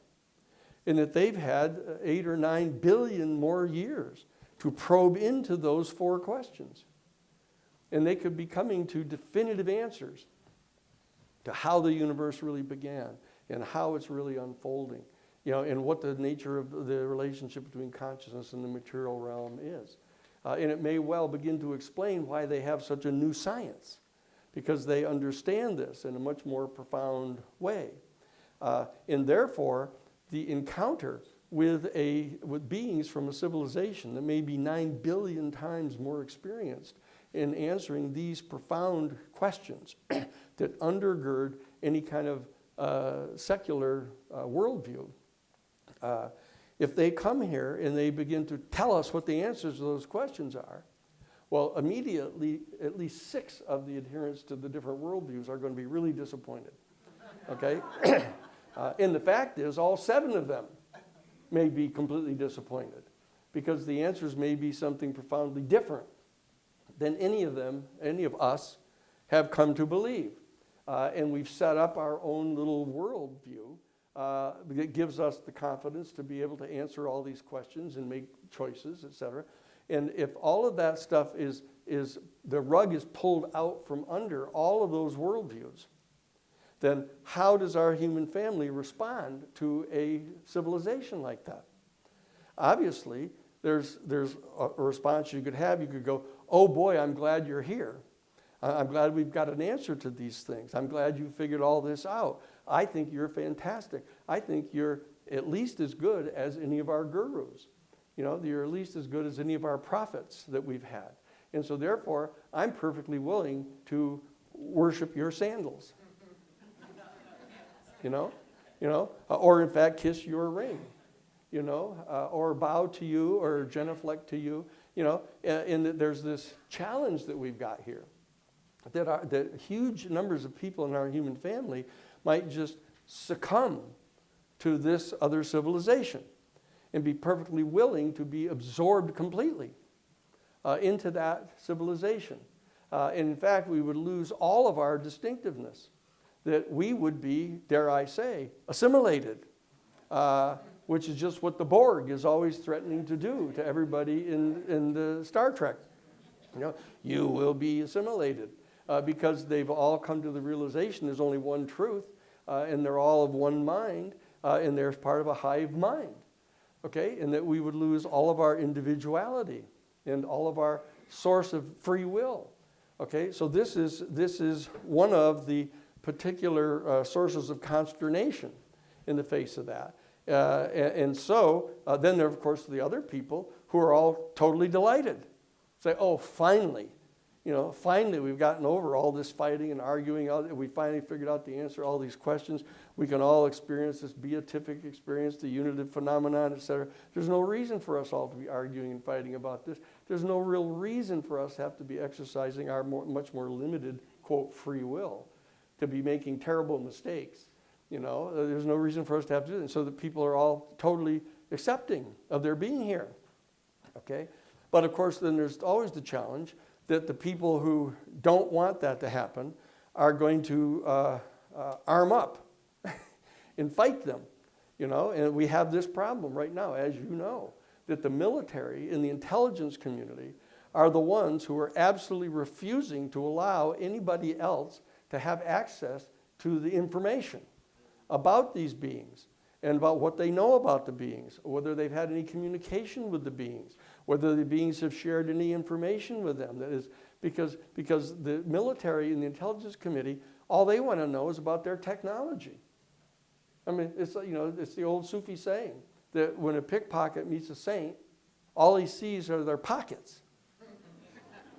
And that they've had 8 or 9 billion more years to probe into those four questions. And they could be coming to definitive answers to how the universe really began and how it's really unfolding, and what the nature of the relationship between consciousness and the material realm is. And it may well begin to explain why they have such a new science, because they understand this in a much more profound way. And therefore, the encounter with beings from a civilization that may be 9 billion times more experienced in answering these profound questions that undergird any kind of secular worldview. If they come here and they begin to tell us what the answers to those questions are, well, immediately at least 6 of the adherents to the different worldviews are going to be really disappointed. Okay? And the fact is, all 7 of them may be completely disappointed because the answers may be something profoundly different than any of us, have come to believe. And we've set up our own little worldview that gives us the confidence to be able to answer all these questions and make choices, etc. And if all of that stuff is the rug is pulled out from under all of those worldviews, then how does our human family respond to a civilization like that? Obviously, there's a response you could have. You could go, oh boy, I'm glad you're here. I'm glad we've got an answer to these things. I'm glad you figured all this out. I think you're fantastic. I think you're at least as good as any of our gurus. You know, you're at least as good as any of our prophets that we've had. And so therefore, I'm perfectly willing to worship your sandals. You know, or in fact, kiss your ring. Or bow to you or genuflect to you. And there's this challenge that we've got here. That huge numbers of people in our human family might just succumb to this other civilization and be perfectly willing to be absorbed completely into that civilization. And in fact, we would lose all of our distinctiveness, that we would be, dare I say, assimilated, which is just what the Borg is always threatening to do to everybody in the Star Trek. You will be assimilated. Because they've all come to the realization there's only one truth, and they're all of one mind, and they're part of a hive mind, okay? And that we would lose all of our individuality and all of our source of free will, okay? So this is one of the particular sources of consternation in the face of that. And so then there are, of course, the other people who are all totally delighted. Say, oh, finally. Finally we've gotten over all this fighting and arguing. We finally figured out the answer to all these questions. We can all experience this beatific experience, the unitive phenomenon, etc. There's no reason for us all to be arguing and fighting about this. There's no real reason for us to have to be exercising our much more limited, quote, free will, to be making terrible mistakes. There's no reason for us to have to do that. And so the people are all totally accepting of their being here. Okay? But of course, then there's always the challenge that the people who don't want that to happen are going to arm up and fight them, and we have this problem right now, as you know, that the military and the intelligence community are the ones who are absolutely refusing to allow anybody else to have access to the information about these beings and about what they know about the beings, whether they've had any communication with the beings, whether the beings have shared any information with them. That is because the military and the intelligence committee, all they want to know is about their technology. I mean, it's the old Sufi saying that when a pickpocket meets a saint, all he sees are their pockets.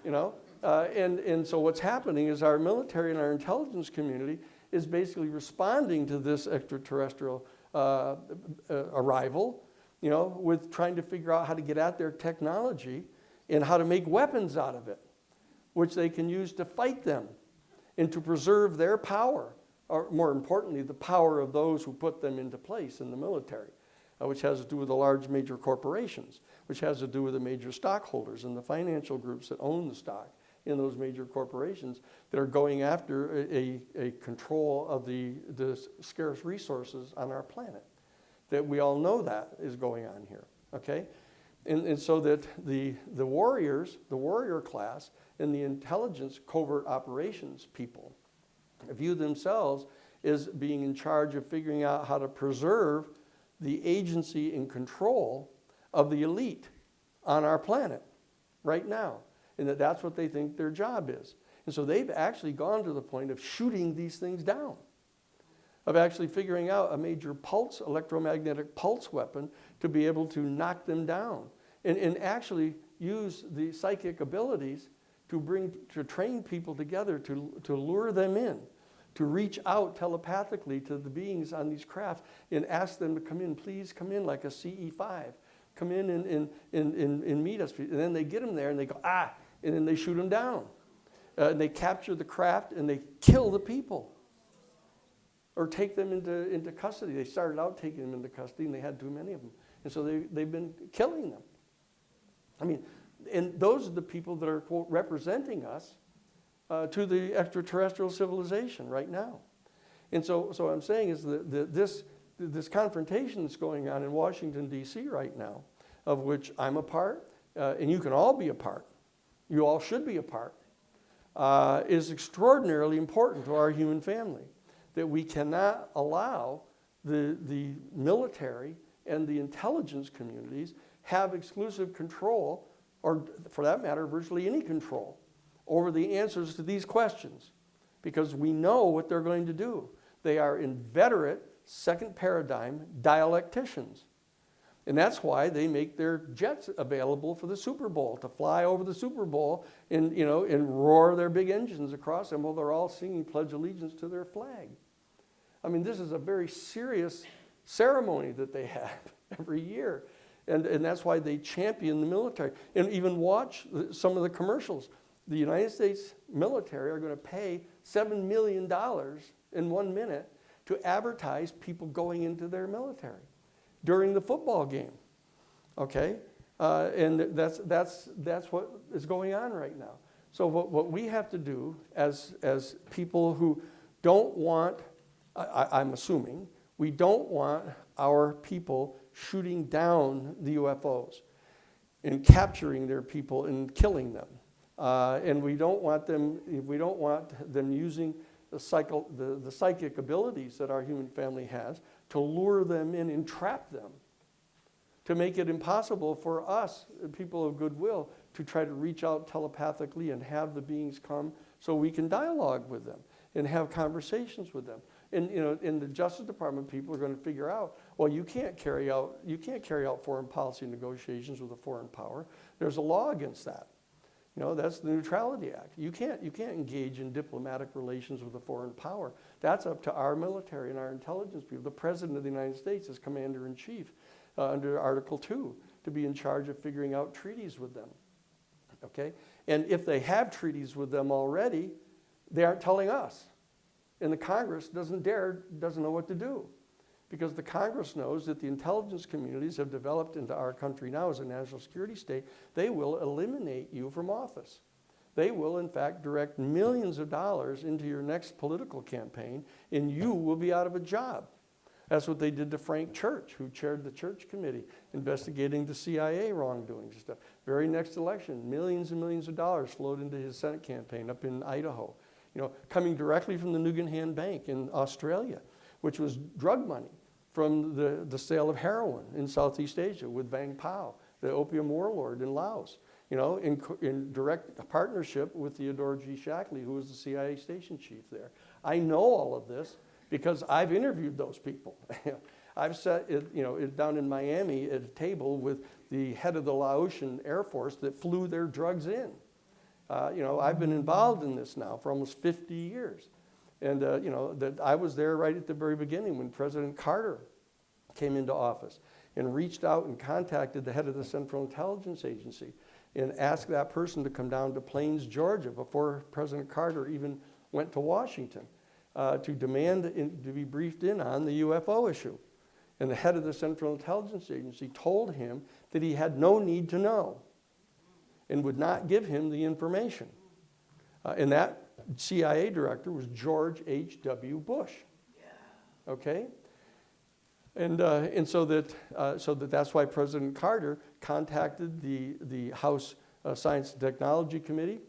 And so what's happening is our military and our intelligence community is basically responding to this extraterrestrial arrival, with trying to figure out how to get at their technology and how to make weapons out of it, which they can use to fight them and to preserve their power, or more importantly, the power of those who put them into place in the military, which has to do with the large major corporations, which has to do with the major stockholders and the financial groups that own the stock in those major corporations that are going after a control of the scarce resources on our planet. That we all know that is going on here, okay? And so that the warriors, the warrior class, and the intelligence covert operations people view themselves as being in charge of figuring out how to preserve the agency and control of the elite on our planet right now. And that's what they think their job is. And so they've actually gone to the point of shooting these things down, of actually figuring out a major pulse, electromagnetic pulse weapon to be able to knock them down and actually use the psychic abilities to train people together, to lure them in, to reach out telepathically to the beings on these crafts and ask them to come in, please come in like a CE5. Come in and meet us. And then they get them there and they go, and then they shoot them down. And they capture the craft and they kill the people. Or take them into custody. They started out taking them into custody and they had too many of them. And so they've been killing them. I mean, And those are the people that are, quote, representing us to the extraterrestrial civilization right now. And so what I'm saying is that this confrontation that's going on in Washington, D.C. right now, of which I'm a part, and you can all be a part, you all should be a part, is extraordinarily important to our human family. That we cannot allow the military and the intelligence communities have exclusive control, or for that matter, virtually any control, over the answers to these questions. Because we know what they're going to do. They are inveterate, second paradigm dialecticians. And that's why they make their jets available for the Super Bowl, to fly over the Super Bowl and, you know, and roar their big engines across them while they're all singing Pledge Allegiance to their flag. I mean, this is a very serious ceremony that they have every year. And that's why they champion the military. And even watch some of the commercials. The United States military are going to pay $7 million in 1 minute to advertise people going into their military during the football game. Okay? And that's what is going on right now. So what we have to do as people who don't want, I'm assuming, we don't want our people shooting down the UFOs and capturing their people and killing them. And we don't want them using the psychic abilities that our human family has to lure them in and trap them, to make it impossible for us, people of goodwill, to try to reach out telepathically and have the beings come so we can dialogue with them and have conversations with them. And you know, in the Justice Department, people are going to figure out, well, you can't carry out foreign policy negotiations with a foreign power. There's a law against that. You know, that's the Neutrality Act. You can't engage in diplomatic relations with a foreign power. That's up to our military and our intelligence people. The President of the United States is Commander-in-Chief under Article 2 to be in charge of figuring out treaties with them. Okay? And if they have treaties with them already, they aren't telling us. And the Congress doesn't know what to do. Because the Congress knows that the intelligence communities have developed into our country now as a national security state. They will eliminate you from office. They will, in fact, direct millions of dollars into your next political campaign, and you will be out of a job. That's what they did to Frank Church, who chaired the Church Committee, investigating the CIA wrongdoings and stuff. Very next election, millions and millions of dollars flowed into his Senate campaign up in Idaho, you know, coming directly from the Nugan Bank in Australia, which was drug money from the sale of heroin in Southeast Asia with Vang Pao, the opium warlord in Laos, you know, in direct partnership with Theodore G. Shackley, who was the CIA station chief there. I know all of this because I've interviewed those people. I've sat, down in Miami at a table with the head of the Laotian Air Force that flew their drugs in. I've been involved in this now for almost 50 years. And, that I was there right at the very beginning when President Carter came into office and reached out and contacted the head of the Central Intelligence Agency and asked that person to come down to Plains, Georgia before President Carter even went to Washington to demand to be briefed in on the UFO issue. And the head of the Central Intelligence Agency told him that he had no need to know and would not give him the information. And that CIA director was George H.W. Bush. Yeah. Okay? And so that's why President Carter contacted the House Science and Technology Committee,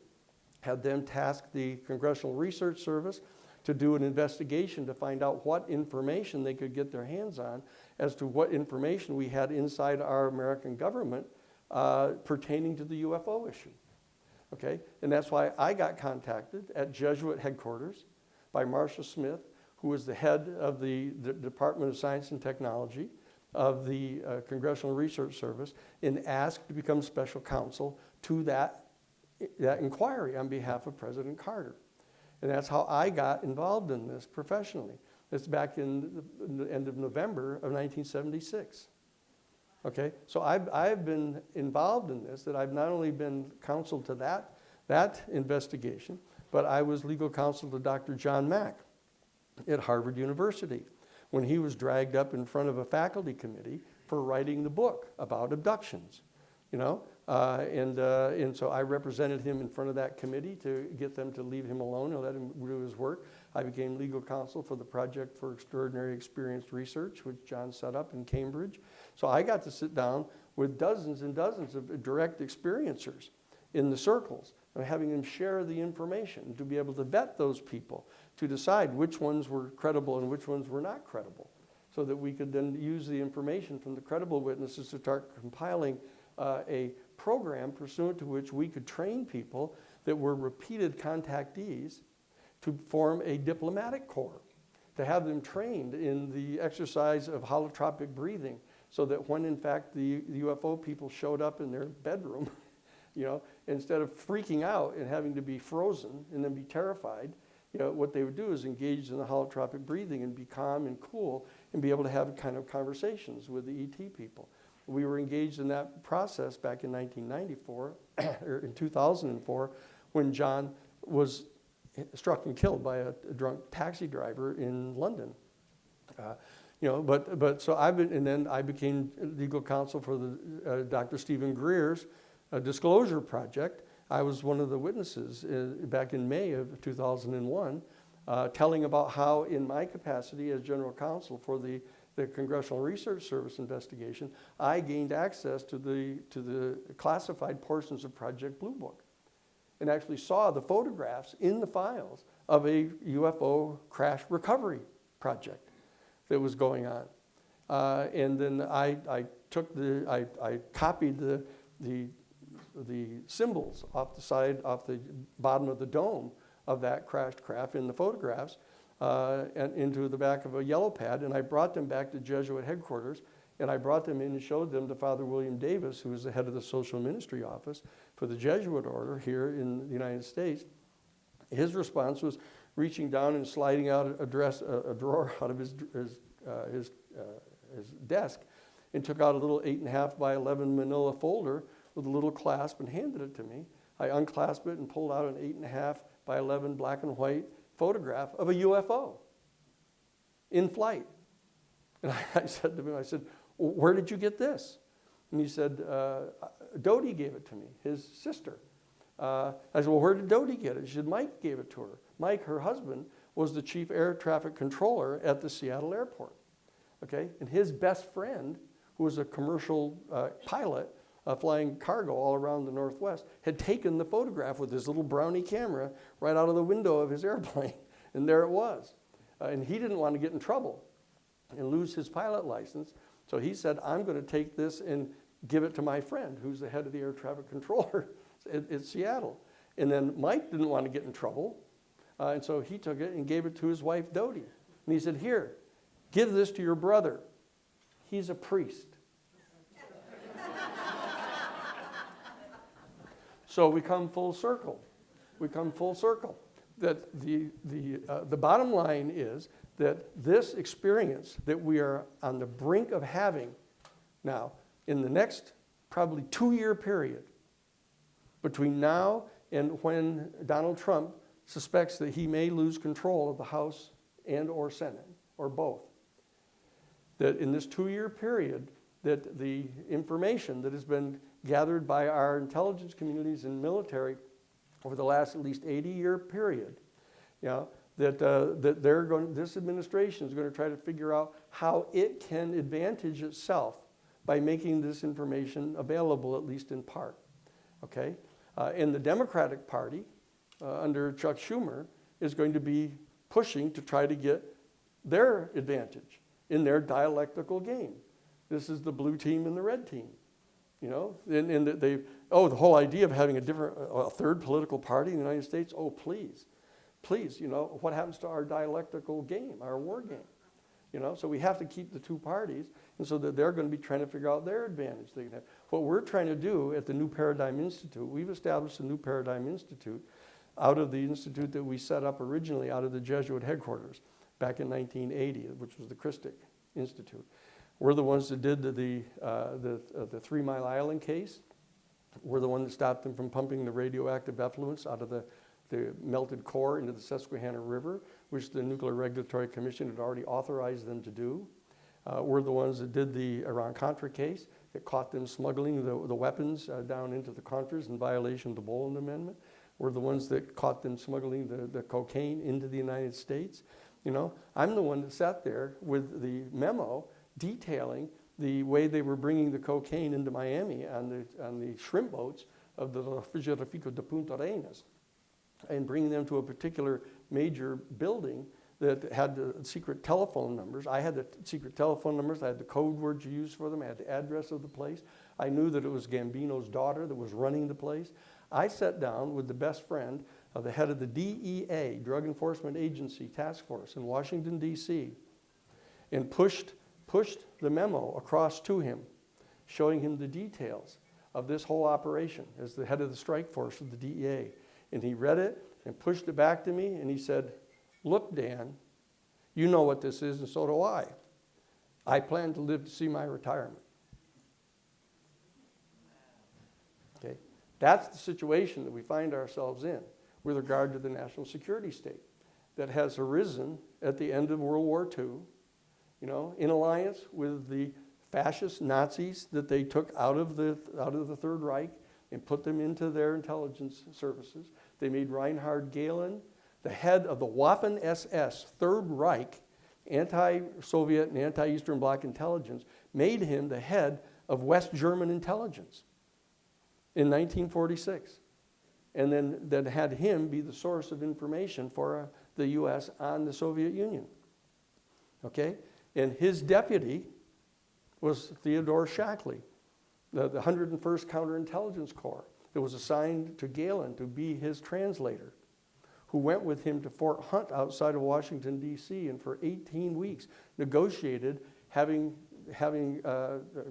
had them task the Congressional Research Service to do an investigation to find out what information they could get their hands on as to what information we had inside our American government pertaining to the UFO issue. Okay? And that's why I got contacted at Jesuit headquarters by Marshall Smith, who was the head of the Department of Science and Technology of the Congressional Research Service, and asked to become special counsel to that inquiry on behalf of President Carter. And that's how I got involved in this professionally. It's back in the end of November of 1976. Okay, so I've been involved in this, that I've not only been counsel to that investigation, but I was legal counsel to Dr. John Mack at Harvard University when he was dragged up in front of a faculty committee for writing the book about abductions. you know. And so I represented him in front of that committee to get them to leave him alone and let him do his work. I became legal counsel for the Project for Extraordinary Experienced Research, which John set up in Cambridge. So I got to sit down with dozens and dozens of direct experiencers in the circles, and having them share the information, to be able to vet those people, to decide which ones were credible and which ones were not credible, so that we could then use the information from the credible witnesses to start compiling a program pursuant to which we could train people that were repeated contactees to form a diplomatic corps, to have them trained in the exercise of holotropic breathing, so that when in fact the UFO people showed up in their bedroom, you know, instead of freaking out and having to be frozen and then be terrified, you know, what they would do is engage in the holotropic breathing and be calm and cool and be able to have kind of conversations with the ET people. We were engaged in that process back in 1994, or in 2004, when John was struck and killed by a drunk taxi driver in London. You know, but so and then I became legal counsel for the Dr. Stephen Greer's disclosure project. I was one of the witnesses back in May of 2001, telling about how, in my capacity as general counsel for the Congressional Research Service investigation, I gained access to the classified portions of Project Blue Book, and actually saw the photographs in the files of a UFO crash recovery project that was going on. And then I copied the symbols off the bottom of the dome of that crashed craft in the photographs and into the back of a yellow pad, and I brought them back to Jesuit headquarters, and I brought them in and showed them to Father William Davis, who was the head of the social ministry office for the Jesuit order here in the United States. His response was reaching down and sliding out a drawer out of his desk, and took out a little 8.5 by 11 manila folder with a little clasp and handed it to me. I unclasped it and pulled out an 8.5 by 11 black and white photograph of a UFO in flight. And I said to him, I said, where did you get this? And he said, Dodie gave it to me, his sister. I said, well, where did Dodie get it? She said, Mike gave it to her. Mike, her husband, was the chief air traffic controller at the Seattle airport. Okay? And his best friend, who was a commercial pilot flying cargo all around the Northwest, had taken the photograph with his little brownie camera right out of the window of his airplane. And there it was. And he didn't want to get in trouble and lose his pilot license. So he said, I'm going to take this and give it to my friend, who's the head of the air traffic controller at Seattle. And then Mike didn't want to get in trouble. And so he took it and gave it to his wife, Dodie. And he said, here, give this to your brother. He's a priest. So we come full circle. We come full circle. That the bottom line is that this experience that we are on the brink of having now, in the next probably 2-year period, between now and when Donald Trump suspects that he may lose control of the House and or Senate, or both, that in this 2-year period, that the information that has been gathered by our intelligence communities and military over the last at least 80-year period, you know, that this administration is going to try to figure out how it can advantage itself by making this information available, at least in part. Okay? And the Democratic Party, under Chuck Schumer, is going to be pushing to try to get their advantage in their dialectical game. This is the blue team and the red team. You know, and the whole idea of having a third political party in the United States, oh, please, you know, what happens to our dialectical game, our war game? You know, so we have to keep the two parties, and so that they're going to be trying to figure out their advantage they can have. What we're trying to do at the New Paradigm Institute, we've established the New Paradigm Institute out of the institute that we set up originally out of the Jesuit headquarters back in 1980, which was the Christic Institute. We're the ones that did the 3 Mile Island case. We're the one that stopped them from pumping the radioactive effluents out of the melted core into the Susquehanna River, which the Nuclear Regulatory Commission had already authorized them to do. We're the ones that did the Iran-Contra case, It caught them smuggling the weapons down into the Contras in violation of the Boland Amendment. We're the ones that caught them smuggling the cocaine into the United States. You know, I'm the one that sat there with the memo detailing the way they were bringing the cocaine into Miami on the shrimp boats of the Refugio de Punta Arenas and bringing them to a particular major building that had the secret telephone numbers. I had the secret telephone numbers. I had the code words you use for them. I had the address of the place. I knew that it was Gambino's daughter that was running the place. I sat down with the best friend of the head of the DEA, Drug Enforcement Agency Task Force in Washington, D.C., and pushed the memo across to him, showing him the details of this whole operation as the head of the strike force of the DEA. And he read it and pushed it back to me, and he said, "Look, Dan, you know what this is, and so do I. I plan to live to see my retirement." Okay? That's the situation that we find ourselves in with regard to the national security state that has arisen at the end of World War II, you know, in alliance with the fascist Nazis that they took out of the Third Reich and put them into their intelligence services. They made Reinhard Gehlen the head of the Waffen-SS, Third Reich, anti-Soviet and anti-Eastern Bloc intelligence, made him the head of West German intelligence in 1946. And then had him be the source of information for the U.S. on the Soviet Union. Okay? And his deputy was Theodore Shackley, the 101st Counterintelligence Corps that was assigned to Gehlen to be his translator, who went with him to Fort Hunt outside of Washington, D.C., and for 18 weeks negotiated having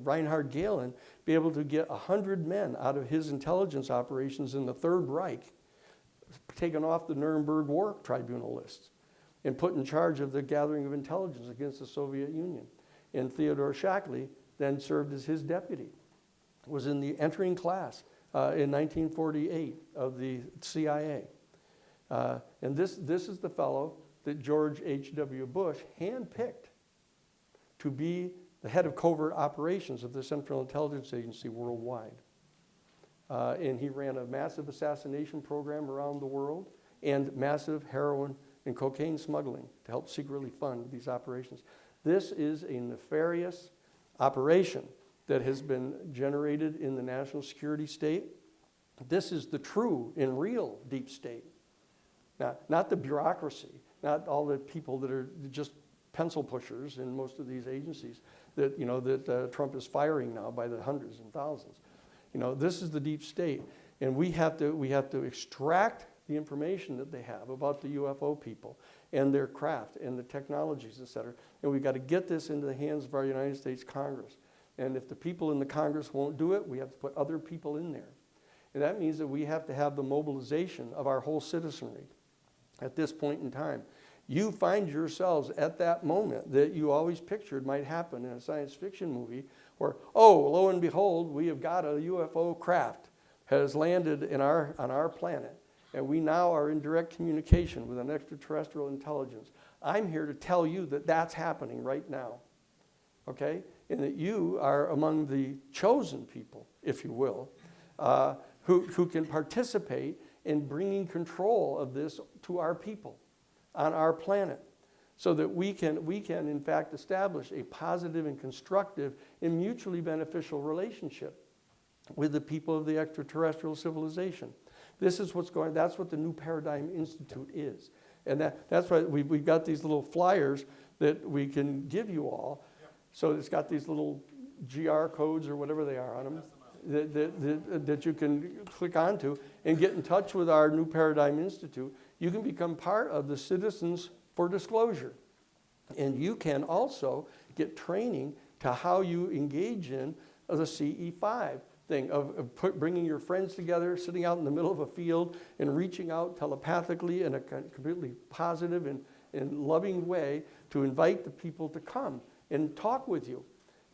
Reinhard Gehlen be able to get 100 men out of his intelligence operations in the Third Reich, taken off the Nuremberg War Tribunal lists, and put in charge of the gathering of intelligence against the Soviet Union. And Theodore Shackley then served as his deputy, was in the entering class in 1948 of the CIA. And this is the fellow that George H.W. Bush handpicked to be the head of covert operations of the Central Intelligence Agency worldwide. And he ran a massive assassination program around the world and massive heroin and cocaine smuggling to help secretly fund these operations. This is a nefarious operation that has been generated in the national security state. This is the true and real deep state. Not the bureaucracy, not all the people that are just pencil pushers in most of these agencies that, you know, that Trump is firing now by the hundreds and thousands. You know, this is the deep state, and we have to extract the information that they have about the UFO people and their craft and the technologies, et cetera, and we've got to get this into the hands of our United States Congress. And if the people in the Congress won't do it, we have to put other people in there. And that means that we have to have the mobilization of our whole citizenry at this point in time. You find yourselves at that moment that you always pictured might happen in a science fiction movie where, oh, lo and behold, we have got a UFO craft has landed on our planet, and we now are in direct communication with an extraterrestrial intelligence. I'm here to tell you that that's happening right now, okay? And that you are among the chosen people, if you will, who can participate in bringing control of this to our people on our planet, so that we can in fact establish a positive and constructive and mutually beneficial relationship with the people of the extraterrestrial civilization. This is what's going. That's what the New Paradigm Institute is, and that's why we've got these little flyers that we can give you all. So it's got these little GR codes or whatever they are on them that you can click onto and get in touch with our New Paradigm Institute. You can become part of the Citizens for Disclosure. And you can also get training to how you engage in the CE5 thing of bringing your friends together, sitting out in the middle of a field and reaching out telepathically in a completely positive and loving way to invite the people to come and talk with you.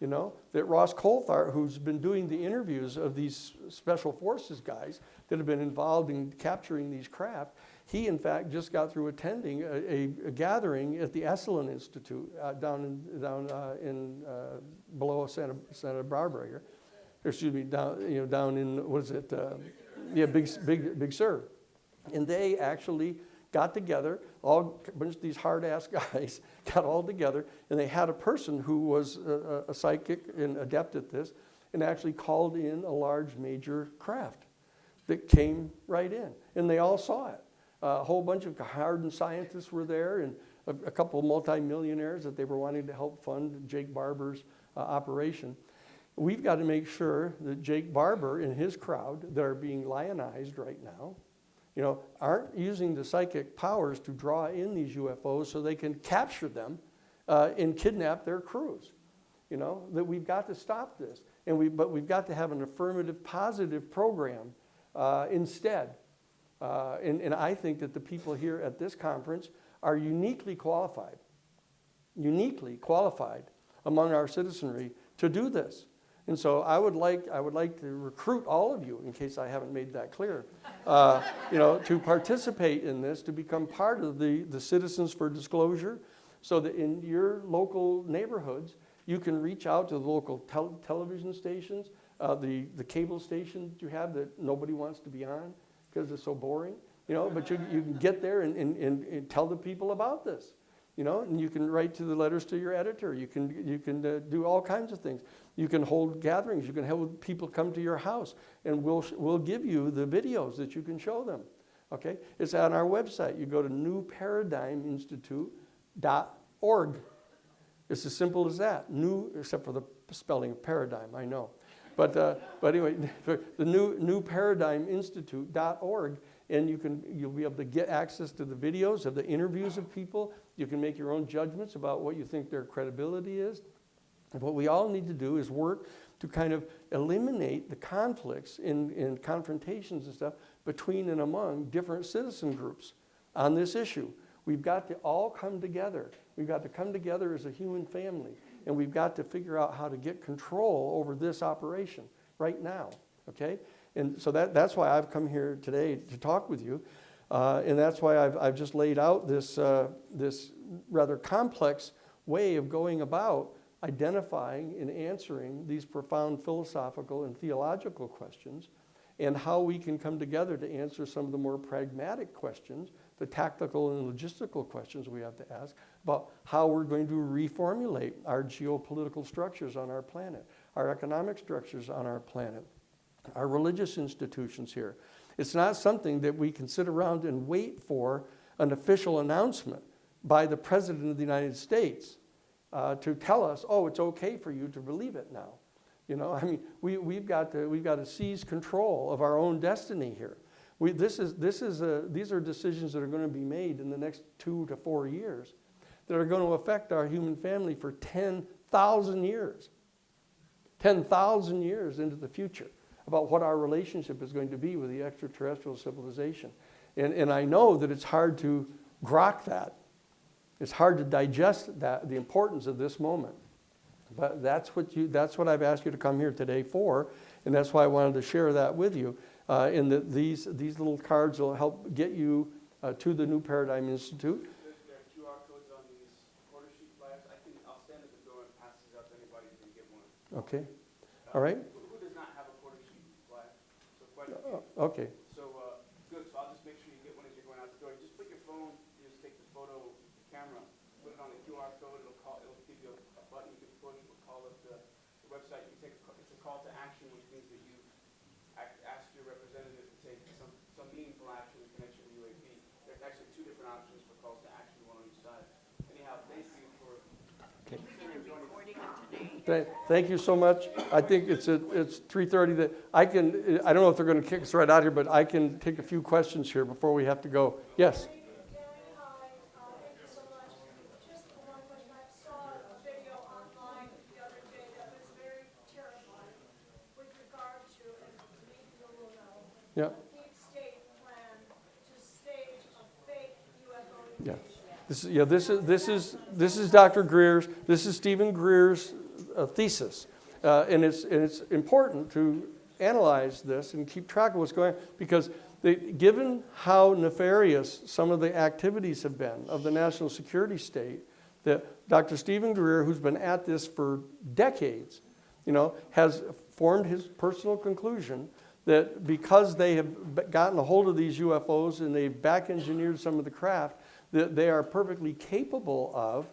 You know, that Ross Coulthart, who's been doing the interviews of these special forces guys that have been involved in capturing these craft, he in fact just got through attending a gathering at the Esalen Institute down below Santa Barbara here. excuse me, down in, what is it? Yeah, Big Sur. And they actually got together, a bunch of these hard-ass guys got all together, and they had a person who was a psychic and adept at this, and actually called in a large major craft that came right in. And they all saw it. A whole bunch of hardened scientists were there, and a couple of multimillionaires that they were wanting to help fund Jake Barber's operation. We've got to make sure that Jake Barber and his crowd that are being lionized right now, aren't using the psychic powers to draw in these UFOs so they can capture them and kidnap their crews. That we've got to stop this. But we've got to have an affirmative, positive program instead. And I think that the people here at this conference are uniquely qualified among our citizenry to do this. And so I would like to recruit all of you, in case I haven't made that clear, to participate in this, to become part of the Citizens for Disclosure, so that in your local neighborhoods, you can reach out to the local television stations, the cable stations you have that nobody wants to be on because it's so boring, but you can get there and tell the people about this. And you can write to the letters to your editor. You can do all kinds of things. You can hold gatherings. You can have people come to your house, and we'll give you the videos that you can show them. Okay, it's on our website. You go to newparadigminstitute.org. It's as simple as that. New, except for the spelling of paradigm, I know. But anyway, the newparadigminstitute.org. And you'll be able to get access to the videos of the interviews of people. You can make your own judgments about what you think their credibility is. And what we all need to do is work to kind of eliminate the conflicts and confrontations and stuff between and among different citizen groups on this issue. We've got to all come together. We've got to come together as a human family. And we've got to figure out how to get control over this operation right now, okay? And so that's why I've come here today to talk with you. And that's why I've just laid out this rather complex way of going about identifying and answering these profound philosophical and theological questions, and how we can come together to answer some of the more pragmatic questions, the tactical and logistical questions we have to ask about how we're going to reformulate our geopolitical structures on our planet, our economic structures on our planet, our religious institutions here. It's not something that we can sit around and wait for an official announcement by the President of the United States to tell us, oh, it's okay for you to believe it now. We've got to seize control of our own destiny here. These are decisions that are going to be made in the next 2 to 4 years that are going to affect our human family for 10,000 years. 10,000 years into the future, about what our relationship is going to be with the extraterrestrial civilization. And I know that it's hard to grok that. It's hard to digest that, the importance of this moment. But that's what I've asked you to come here today for, and that's why I wanted to share that with you. And that these little cards will help get you to the New Paradigm Institute. There are QR codes on these quarter sheet flyers. I'll stand at the door and pass these out to anybody who can get one. Okay. All right. Who does not have a quarter sheet flyer? So quite a few. Okay. So good. So I'll just make sure you get one as you're going out the door. Just put your phone. You just take the photo, the camera, put it on the QR code. It'll give you a button you can push. It'll call up the website. You can it's a call to action, which means that you ask your representative to take some meaningful action in connection with UAP. There's actually 2 different options for calls to action, one on each side. Anyhow, thank you for recording today. Thank you so much. I think it's 3:30. That I don't know if they're going to kick us right out here, but I can take a few questions here before we have to go. Yes. Yeah. Yeah. This is Dr. Greer's. This is Stephen Greer's thesis, and it's important to analyze this and keep track of what's going on, because given how nefarious some of the activities have been of the national security state, that Dr. Stephen Greer, who's been at this for decades, has formed his personal conclusion that because they have gotten a hold of these UFOs and they've back-engineered some of the craft, that they are perfectly capable of,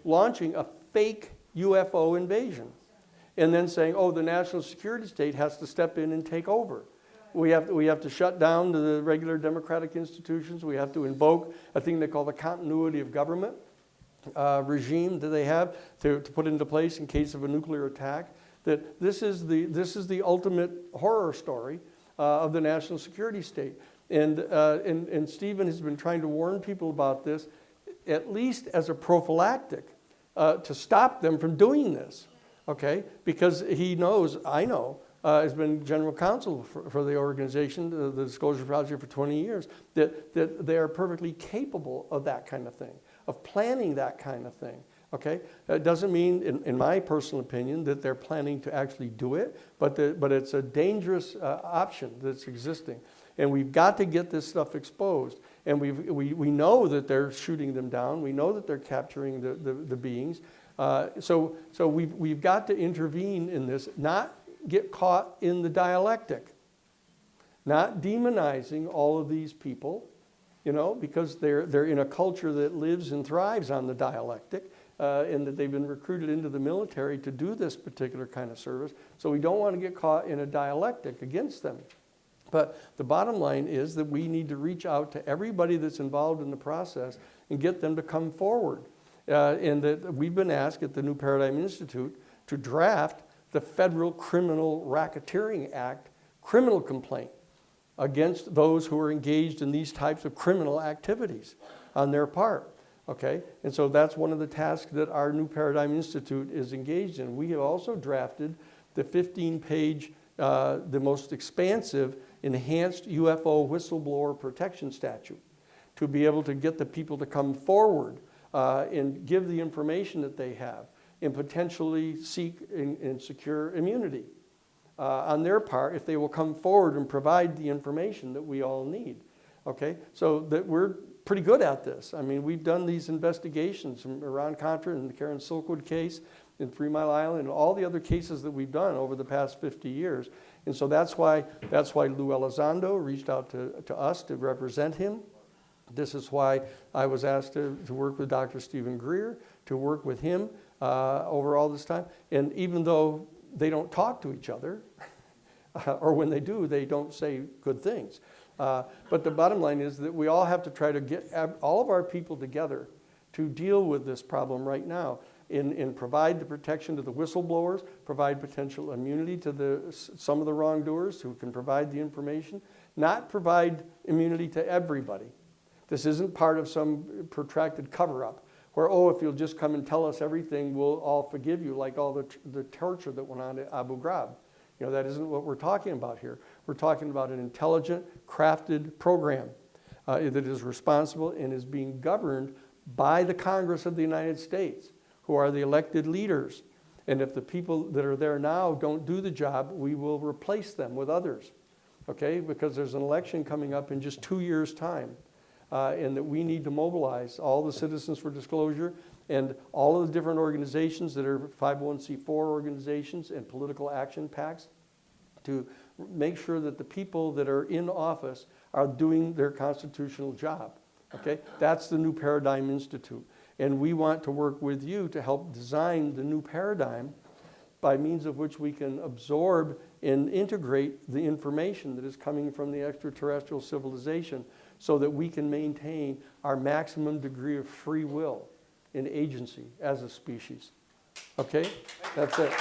launching a fake UFO invasion and then saying, oh, the national security state has to step in and take over. We have to shut down the regular democratic institutions. We have to invoke a thing they call the continuity of government regime that they have to put into place in case of a nuclear attack. That this is the ultimate horror story of the national security state. And Stephen has been trying to warn people about this, at least as a prophylactic, to stop them from doing this. Okay, because he knows, I know, has been general counsel for the organization, the Disclosure Project, for 20 years, that they are perfectly capable of that kind of thing, of planning that kind of thing. Okay, it doesn't mean, in my personal opinion, that they're planning to actually do it, but it's a dangerous option that's existing, and we've got to get this stuff exposed. And we know that they're shooting them down. We know that they're capturing the beings. So we've got to intervene in this, not get caught in the dialectic, not demonizing all of these people, because they're in a culture that lives and thrives on the dialectic, and that they've been recruited into the military to do this particular kind of service. So we don't want to get caught in a dialectic against them. But the bottom line is that we need to reach out to everybody that's involved in the process and get them to come forward. And that we've been asked at the New Paradigm Institute to draft the Federal Criminal Racketeering Act criminal complaint against those who are engaged in these types of criminal activities on their part. Okay, and so that's one of the tasks that our New Paradigm Institute is engaged in. We have also drafted the 15-page, the most expansive, enhanced UFO whistleblower protection statute to be able to get the people to come forward and give the information that they have and potentially seek and secure immunity on their part if they will come forward and provide the information that we all need. Okay, so that we're pretty good at this. I mean, we've done these investigations from Iran-Contra and the Karen Silkwood case in 3 Mile Island and all the other cases that we've done over the past 50 years. And so that's why Lou Elizondo reached out to us to represent him. This is why I was asked to work with Dr. Stephen Greer, to work with him over all this time. And even though they don't talk to each other, or when they do, they don't say good things. But the bottom line is that we all have to try to get all of our people together to deal with this problem right now and provide the protection to the whistleblowers, provide potential immunity to some of the wrongdoers who can provide the information, not provide immunity to everybody. This isn't part of some protracted cover-up where, oh, if you'll just come and tell us everything, we'll all forgive you, like all the torture that went on at Abu Ghraib. That isn't what we're talking about here. We're talking about an intelligent, crafted program that is responsible and is being governed by the Congress of the United States, who are the elected leaders. And if the people that are there now don't do the job, we will replace them with others, okay? Because there's an election coming up in just 2 years' time, and that we need to mobilize all the Citizens for Disclosure and all of the different organizations that are 501c4 organizations and political action PACs to make sure that the people that are in office are doing their constitutional job, okay? That's the New Paradigm Institute. And we want to work with you to help design the new paradigm by means of which we can absorb and integrate the information that is coming from the extraterrestrial civilization so that we can maintain our maximum degree of free will and agency as a species. Okay? That's it.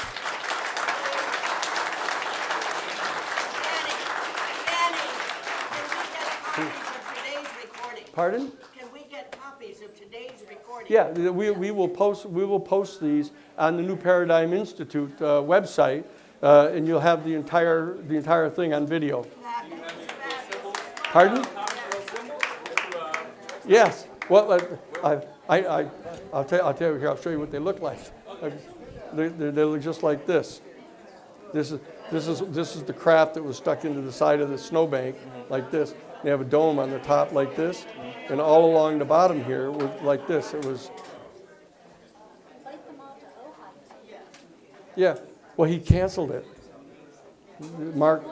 Pardon? Can we get copies of today's recording? Yeah, we will post these on the New Paradigm Institute website, and you'll have the entire thing on video. Pardon? Yes. Well, I'll tell you here. I'll show you what they look like. They look just like this. This is the craft that was stuck into the side of the snowbank like this. They have a dome on the top like this, and all along the bottom here was like this. It was. Yeah. Well, he canceled it. Mark,